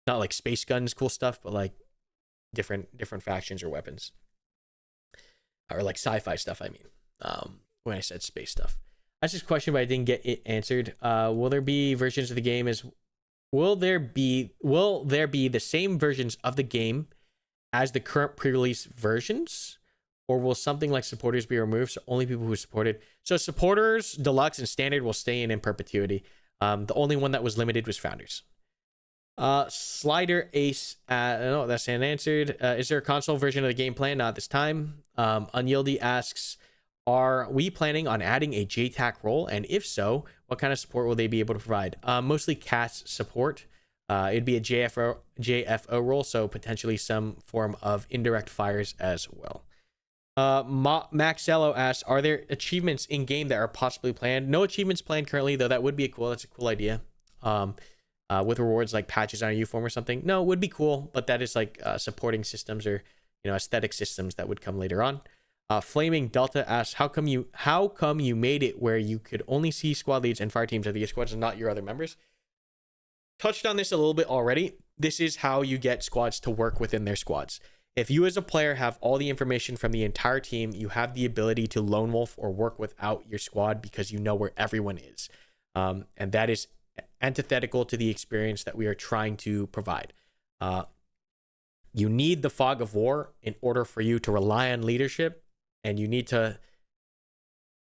like space guns cool stuff, but like different factions or weapons, or like sci-fi stuff, I mean, when I said space stuff. That's just a question, but I didn't get it answered. Will there be versions of the game will there be the same versions of the game as the current pre-release versions, or will something like supporters be removed so only people who supported? So supporters, deluxe, and standard will stay in perpetuity. The only one that was limited was founders. Slider Ace, no, that's unanswered. Is there a console version of the game plan? Not this time. Unyieldy asks, are we planning on adding a JTAC role? And if so, what kind of support will they be able to provide? Mostly CAS support. It'd be a JFO role, so potentially some form of indirect fires as well. Maxello asks, are there achievements in game that are possibly planned? No achievements planned currently, though that's a cool idea. With rewards like patches on a uniform or something. No, it would be cool, but that is like supporting systems or aesthetic systems that would come later on. Flaming Delta asks, how come you made it where you could only see squad leads and fire teams of the squads and not your other members? Touched on this a little bit already. This is how you get squads to work within their squads. If you as a player have all the information from the entire team, you have the ability to lone wolf or work without your squad because you know where everyone is. And that is antithetical to the experience that we are trying to provide. You need the fog of war in order for you to rely on leadership, and you need to,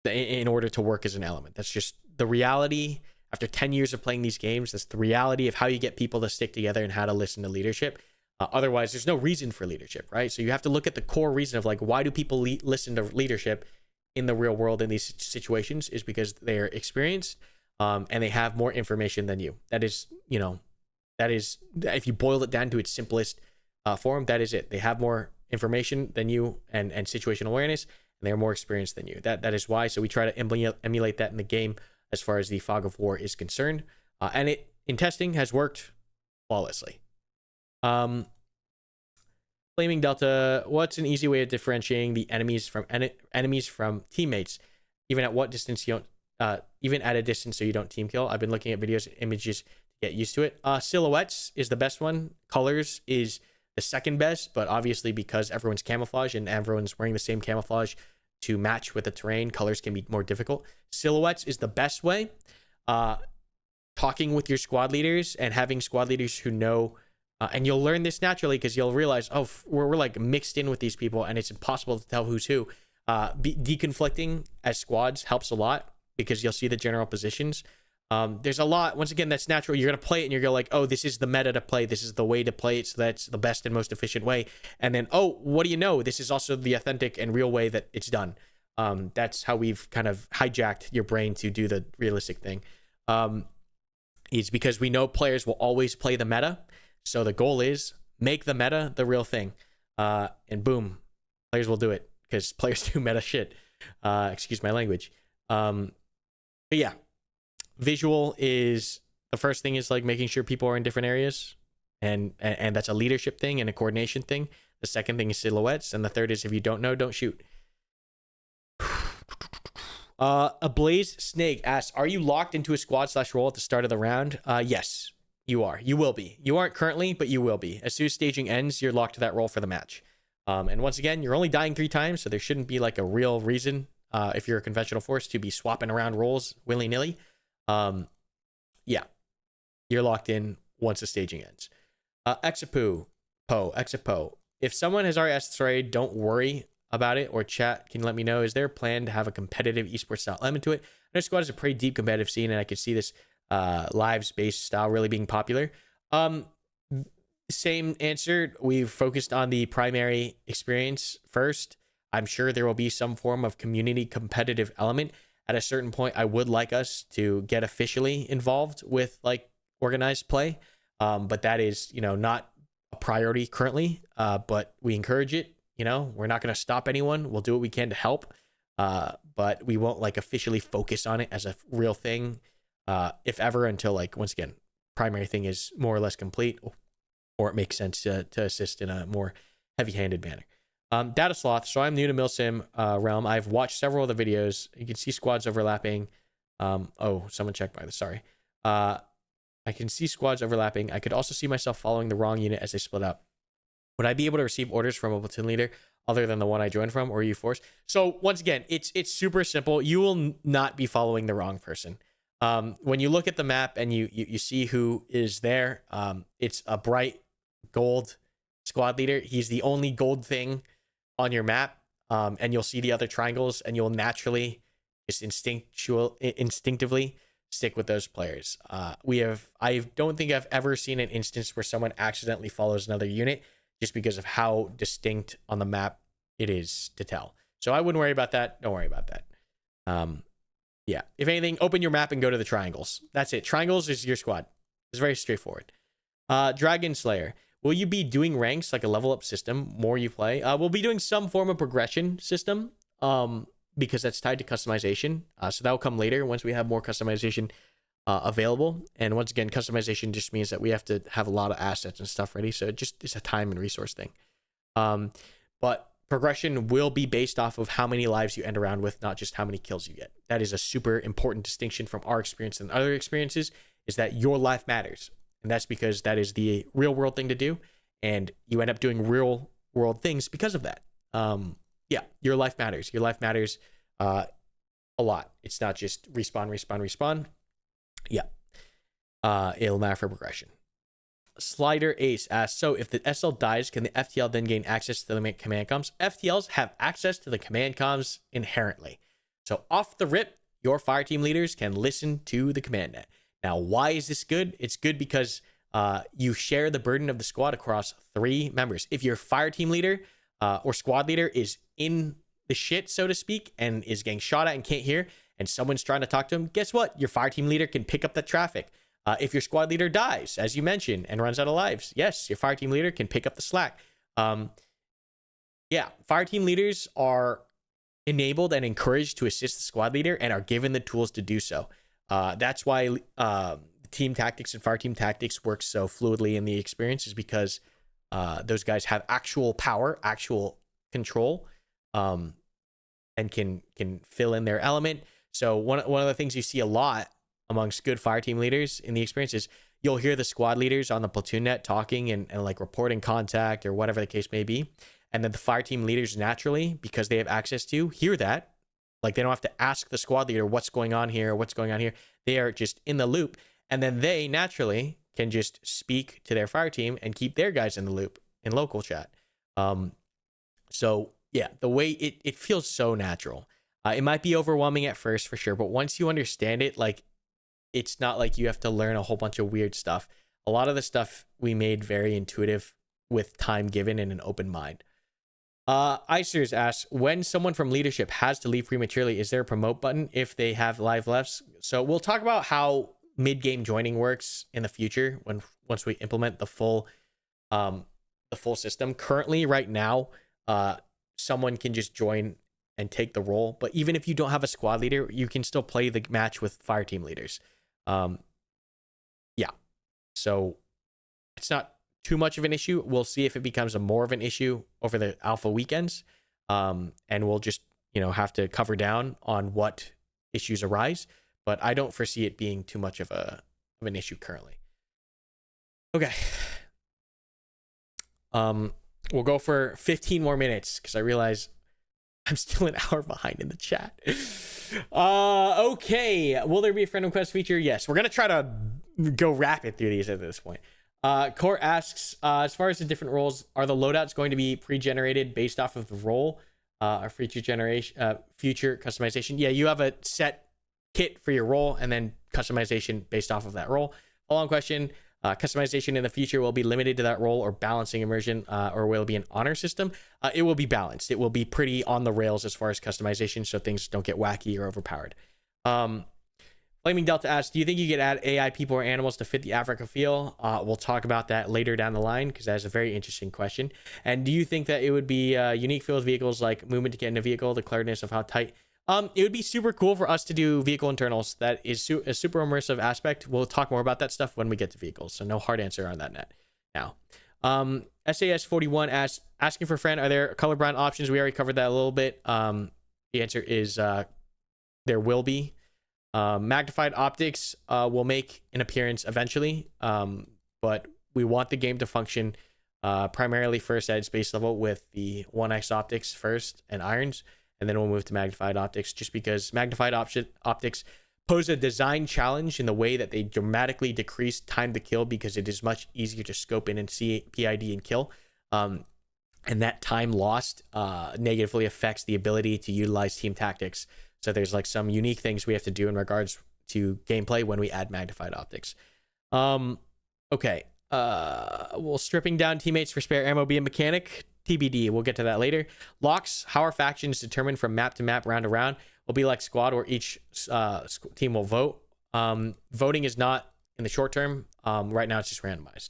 in order to work as an element. That's just the reality after 10 years of playing these games, that's the reality of how you get people to stick together and how to listen to leadership. Otherwise, there's no reason for leadership, right? So you have to look at the core reason of like, why do people listen to leadership in the real world in these situations? Is because they're experienced and they have more information than you. That is, if you boil it down to its simplest form, that is it. They have more information than you and situational awareness, and they're more experienced than you. That is why. So we try to emulate that in the game as far as the fog of war is concerned. And it, in testing, has worked flawlessly. Flaming Delta, what's an easy way of differentiating the enemies from teammates? Even at what distance you don't, even at a distance so you don't team kill? I've been looking at videos and images to get used to it. Silhouettes is the best one. Colors is the second best, but obviously because everyone's camouflage and everyone's wearing the same camouflage to match with the terrain, colors can be more difficult. Silhouettes is the best way. Talking with your squad leaders and having squad leaders who know, and you'll learn this naturally because you'll realize, oh, we're like mixed in with these people and it's impossible to tell who's who. Deconflicting as squads helps a lot because you'll see the general positions. There's a lot, once again, that's natural. You're going to play it and you're going to like, oh, this is the meta to play. This is the way to play it. So that's the best and most efficient way. And then, oh, what do you know? This is also the authentic and real way that it's done. That's how we've kind of hijacked your brain to do the realistic thing. Is because we know players will always play the meta. So the goal is make the meta the real thing. And boom, players will do it because players do meta shit. Excuse my language. But yeah. Visual is the first thing, is like making sure people are in different areas, and that's a leadership thing and a coordination thing. The second thing is silhouettes, and the third is if you don't know, don't shoot. A Blaze Snake asks, are you locked into a squad / role at the start of the round? Yes, you are. You will be. You aren't currently, but you will be. As soon as staging ends, you're locked to that role for the match. And once again, you're only dying 3 times, so there shouldn't be like a real reason if you're a conventional force to be swapping around roles willy-nilly. Yeah, you're locked in once the staging ends. Exipo, if someone has already asked this already, don't worry about it, or chat can let me know. Is there a plan to have a competitive esports style element to it? I know squad is a pretty deep competitive scene, and I could see this lives based style really being popular. Same answer. We've focused on the primary experience first. I'm sure there will be some form of community competitive element. At a certain point, I would like us to get officially involved with like organized play. But that is, not a priority currently. But we encourage it. We're not going to stop anyone. We'll do what we can to help. But we won't like officially focus on it as a real thing, if ever, until like, once again, primary thing is more or less complete, or it makes sense to assist in a more heavy-handed manner. Data Sloth. So I'm new to milsim realm. I've watched several of the videos. You can see squads overlapping. Oh, someone checked by this. Sorry. I can see squads overlapping. I could also see myself following the wrong unit as they split up. Would I be able to receive orders from a platoon leader other than the one I joined from, or are you forced? So once again, it's super simple. You will not be following the wrong person. When you look at the map and you see who is there, it's a bright gold squad leader. He's the only gold thing on your map, and you'll see the other triangles, and you'll naturally just instinctively stick with those players. I don't think I've ever seen an instance where someone accidentally follows another unit just because of how distinct on the map it is to tell. So I wouldn't worry about that. Don't worry about that. Yeah, if anything, open your map and go to the triangles. That's it. Triangles is your squad. It's very straightforward. Dragon Slayer. Will you be doing ranks like a level up system more you play? We'll be doing some form of progression system because that's tied to customization. So that will come later once we have more customization available. And once again, customization just means that we have to have a lot of assets and stuff ready. So it's a time and resource thing. But progression will be based off of how many lives you end around with, not just how many kills you get. That is a super important distinction from our experience and other experiences, is that your life matters. And that's because that is the real world thing to do. And you end up doing real world things because of that. Yeah, your life matters. Your life matters a lot. It's not just respawn. Yeah. It'll matter for progression. Slider Ace asks, so if the SL dies, can the FTL then gain access to the command comms? FTLs have access to the command comms inherently. So off the rip, your fire team leaders can listen to the command net. Now, why is this good? It's good because you share the burden of the squad across 3 members. If your fire team leader or squad leader is in the shit, so to speak, and is getting shot at and can't hear, and someone's trying to talk to him, guess what? Your fire team leader can pick up that traffic. If your squad leader dies, as you mentioned, and runs out of lives, yes, your fire team leader can pick up the slack. Yeah, fire team leaders are enabled and encouraged to assist the squad leader and are given the tools to do so. That's why team tactics and fire team tactics work so fluidly in the experience, is because those guys have actual power, actual control, and can fill in their element. So one of the things you see a lot amongst good fire team leaders in the experience is you'll hear the squad leaders on the platoon net talking and like reporting contact or whatever the case may be. And then the fire team leaders naturally, because they have access to, hear that. Like they don't have to ask the squad leader what's going on here, what's going on here. They are just in the loop. And then they naturally can just speak to their fire team and keep their guys in the loop in local chat. So yeah, the way it feels so natural. It might be overwhelming at first for sure, but once you understand it, like it's not like you have to learn a whole bunch of weird stuff. A lot of the stuff we made very intuitive with time given and an open mind. Icers asks, when someone from leadership has to leave prematurely, is there a promote button if they have live lefts? So we'll talk about how mid-game joining works in the future once we implement the full system. Currently, right now, someone can just join and take the role, but even if you don't have a squad leader, you can still play the match with fire team leaders. Yeah, so it's not too much of an issue. We'll see if it becomes more of an issue over the alpha weekends, and we'll just have to cover down on what issues arise, but I don't foresee it being too much of an issue currently. Okay, we'll go for 15 more minutes because I realize I'm still an hour behind in the chat. Okay, will there be a friend request feature? Yes, we're gonna try to go rapid through these at this point. Court asks, as far as the different roles, are the loadouts going to be pre-generated based off of the role or future customization? Yeah, you have a set kit for your role and then customization based off of that role. Follow-on question, customization in the future will be limited to that role or balancing immersion, or will it be an honor system? It will be balanced. It will be pretty on the rails as far as customization, so things don't get wacky or overpowered. Flaming Delta asks, do you think you could add AI people or animals to fit the Africa feel? We'll talk about that later down the line because that's a very interesting question. And do you think that it would be unique feel with vehicles like movement to get in a vehicle, the clearness of how tight? It would be super cool for us to do vehicle internals. That is a super immersive aspect. We'll talk more about that stuff when we get to vehicles. So no hard answer on that net now. SAS41 asks, asking for a friend, are there colorblind options? We already covered that a little bit. The answer is there will be. Magnified optics will make an appearance eventually, but we want the game to function primarily first at its base level with the 1x optics first and irons, and then we'll move to magnified optics, just because magnified optics pose a design challenge in the way that they dramatically decrease time to kill, because it is much easier to scope in and see PID and kill, and that time lost negatively affects the ability to utilize team tactics. So there's like some unique things we have to do in regards to gameplay when we add magnified optics. Okay. Will stripping down teammates for spare ammo be a mechanic? TBD. We'll get to that later. Locks, how are factions determined from map to map, round to round? Will be like squad where each team will vote. Voting is not in the short term. Right now it's just randomized.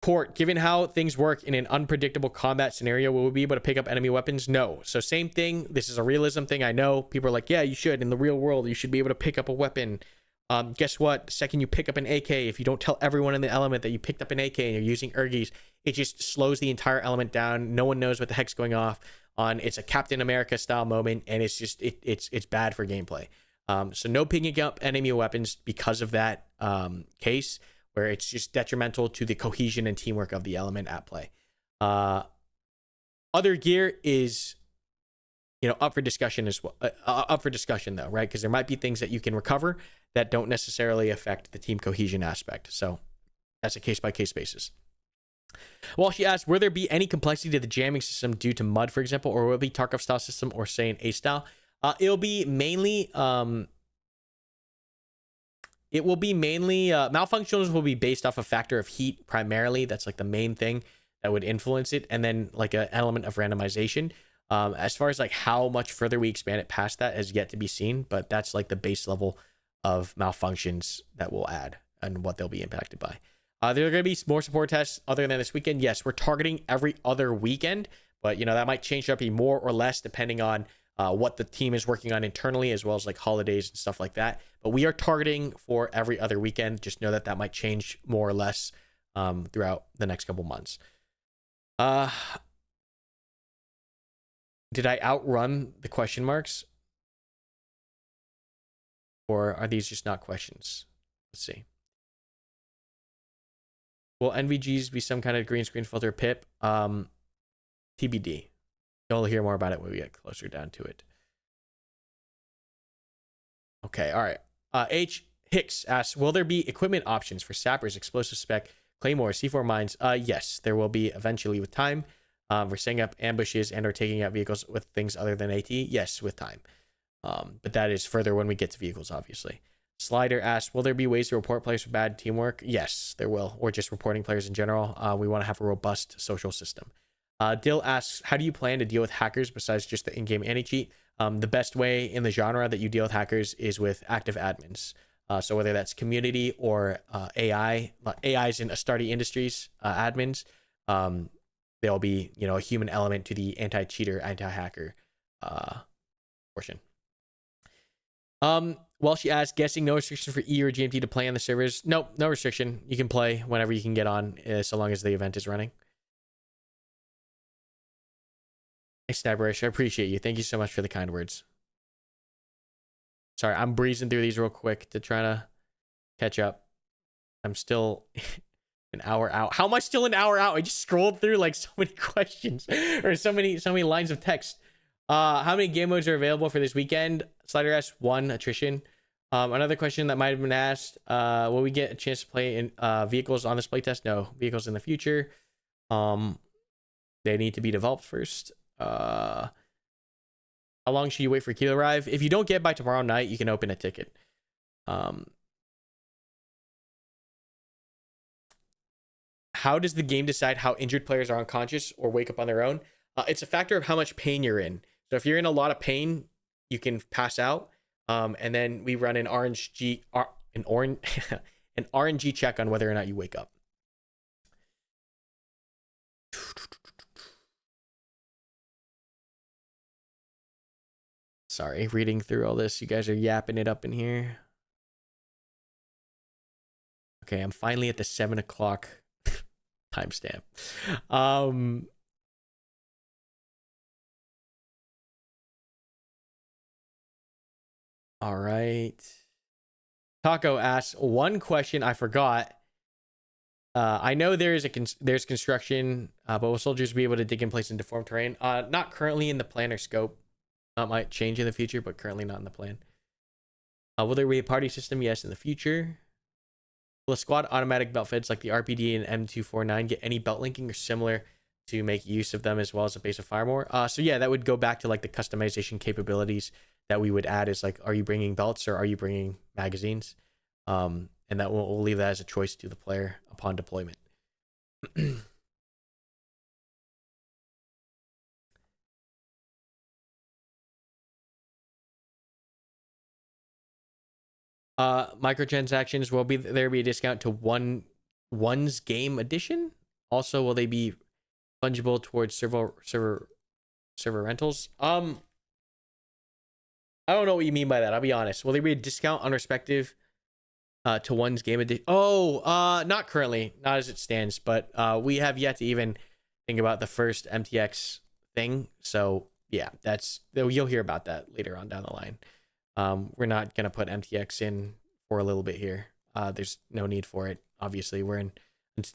Court, given how things work in an unpredictable combat scenario, will we be able to pick up enemy weapons? No. So same thing. This is a realism thing. I know people are like, yeah, you should. In the real world, you should be able to pick up a weapon. Guess what? The second you pick up an AK, if you don't tell everyone in the element that you picked up an AK and you're using ergies, it just slows the entire element down. No one knows what the heck's going on. It's a Captain America style moment, and it's just it's bad for gameplay. So no picking up enemy weapons because of that case, where it's just detrimental to the cohesion and teamwork of the element at play. Other gear is, up for discussion as well. Up for discussion though, right? Because there might be things that you can recover that don't necessarily affect the team cohesion aspect. So that's a case-by-case basis. Well, she asked, will there be any complexity to the jamming system due to mud, for example, or will it be Tarkov style system or say an A style? It'll be mainly It will be mainly malfunctions will be based off a factor of heat primarily. That's like the main thing that would influence it, and then like an element of randomization. As far as like how much further we expand it past that has yet to be seen, but that's like the base level of malfunctions that we'll add and what they'll be impacted by. There are going to be more support tests other than this weekend. Yes, we're targeting every other weekend, but you know that might change up, be more or less depending on what the team is working on internally, as well as like holidays and stuff like that. But we are targeting for every other weekend. Just know that that might change more or less throughout the next couple months. Did I outrun the question marks? Or are these just not questions? Let's see. Will NVGs be some kind of green screen filter pip? TBD. You'll hear more about it when we get closer down to it. Okay, all right. H. Hicks asks, will there be equipment options for sappers, explosive spec, claymores, C4 mines? Yes, there will be eventually with time. For setting up ambushes and or taking out vehicles with things other than AT. Yes, with time. But that is further when we get to vehicles, obviously. Slider asks, will there be ways to report players for bad teamwork? Yes, there will. Or just reporting players in general. We want to have a robust social system. Dill asks, how do you plan to deal with hackers besides just the in-game anti-cheat? The best way in the genre that you deal with hackers is with active admins. So whether that's community or AIs in Astartes Industries admins, there'll be, you know, a human element to the anti-cheater, anti-hacker portion. Well, she asked, guessing no restriction for E or GMT to play on the servers. Nope, no restriction. You can play whenever you can get on, so long as the event is running. Hey, Snaperish, I appreciate you. Thank you so much for the kind words. Sorry, I'm breezing through these real quick to try to catch up. I'm still an hour out. How am I still an hour out? I just scrolled through like so many questions or so many lines of text. How many game modes are available for this weekend? Slider asks, 1 attrition. Another question that might have been asked, will we get a chance to play in vehicles on this playtest? No, vehicles in the future. They need to be developed first. How long should you wait for key to arrive? If you don't get by tomorrow night, you can open a ticket. How does the game decide how injured players are unconscious or wake up on their own? It's a factor of how much pain you're in. So if you're in a lot of pain, you can pass out. And then we run an RNG check on whether or not you wake up. Sorry, reading through all this. You guys are yapping it up in here. Okay, I'm finally at the 7 o'clock timestamp. All right. Taco asks, one question I forgot. I know there's construction, but will soldiers be able to dig in place and deform terrain? Not currently in the plan or scope. That might change in the future, but currently not in the plan. Will there be a party system? Yes, in the future. Will a squad automatic belt feds like the RPD and M249 get any belt linking or similar to make use of them as well as a base of Firemore? So yeah, that would go back to like the customization capabilities that we would add is like, are you bringing belts or are you bringing magazines? And that we'll leave that as a choice to the player upon deployment. Microtransactions, will there be a discount to one's game edition? Also, will they be fungible towards server rentals? I don't know what you mean by that. I'll be honest. Will there be a discount on respective to one's game edition? Oh, not currently, not as it stands, but we have yet to even think about the first MTX thing. So yeah, you'll hear about that later on down the line. We're not gonna put MTX in for a little bit here. There's no need for it. Obviously, we're in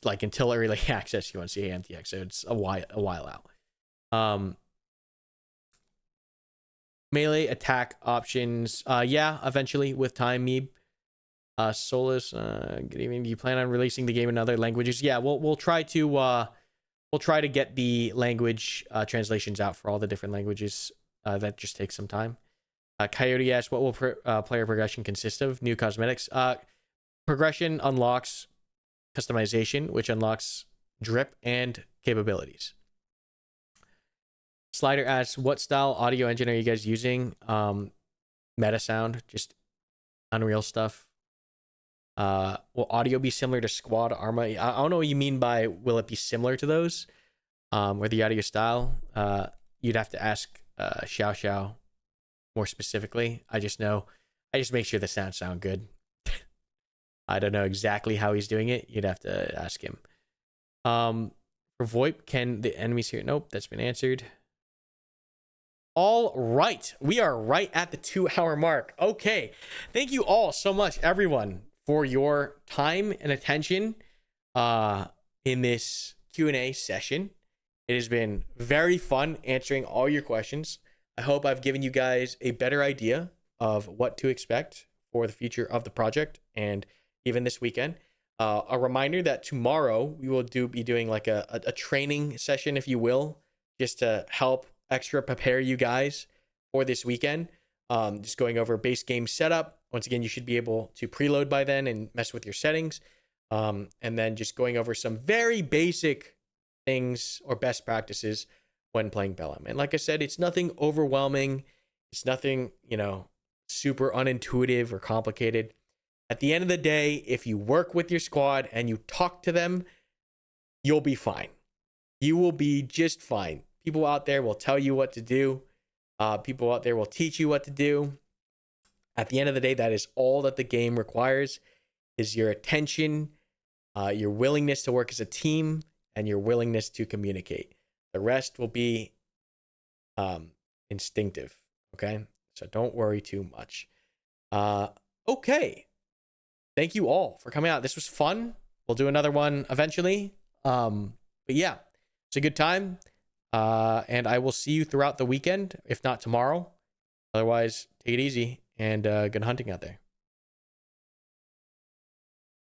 like until early access. You want to see MTX, so it's a while out. Melee attack options. Yeah, eventually with time. Meeb. Solus. Good evening. Do you plan on releasing the game in other languages? Yeah, we'll try to get the language translations out for all the different languages. That just takes some time. Coyote asks, what will player progression consist of? New cosmetics. Progression unlocks customization, which unlocks drip and capabilities. Slider asks, what style audio engine are you guys using? Meta sound, just Unreal stuff. Will audio be similar to Squad Arma? I don't know what you mean by will it be similar to those, or the audio style. You'd have to ask Xiao Xiao more specifically. I just make sure the sound good. I don't know exactly how he's doing it. You'd have to ask him. For VoIP, can the enemies hear? Nope, that's been answered. All right, we are right at the 2-hour mark. Okay, thank you all so much, everyone, for your time and attention in this Q&A session. It has been very fun answering all your questions. I hope I've given you guys a better idea of what to expect for the future of the project and even this weekend. A reminder that tomorrow we will be doing like a training session, if you will, just to help extra prepare you guys for this weekend. Just going over base game setup. Once again, you should be able to preload by then and mess with your settings. And then just going over some very basic things or best practices when playing Bellum. And like I said, it's nothing overwhelming. It's nothing, super unintuitive or complicated. At the end of the day, if you work with your squad and you talk to them, you'll be fine. You will be just fine. People out there will tell you what to do. People out there will teach you what to do. At the end of the day, that is all that the game requires, is your attention, your willingness to work as a team, and your willingness to communicate. The rest will be instinctive, okay? So don't worry too much. Okay. Thank you all for coming out. This was fun. We'll do another one eventually. But yeah, it's a good time. And I will see you throughout the weekend, if not tomorrow. Otherwise, take it easy and good hunting out there.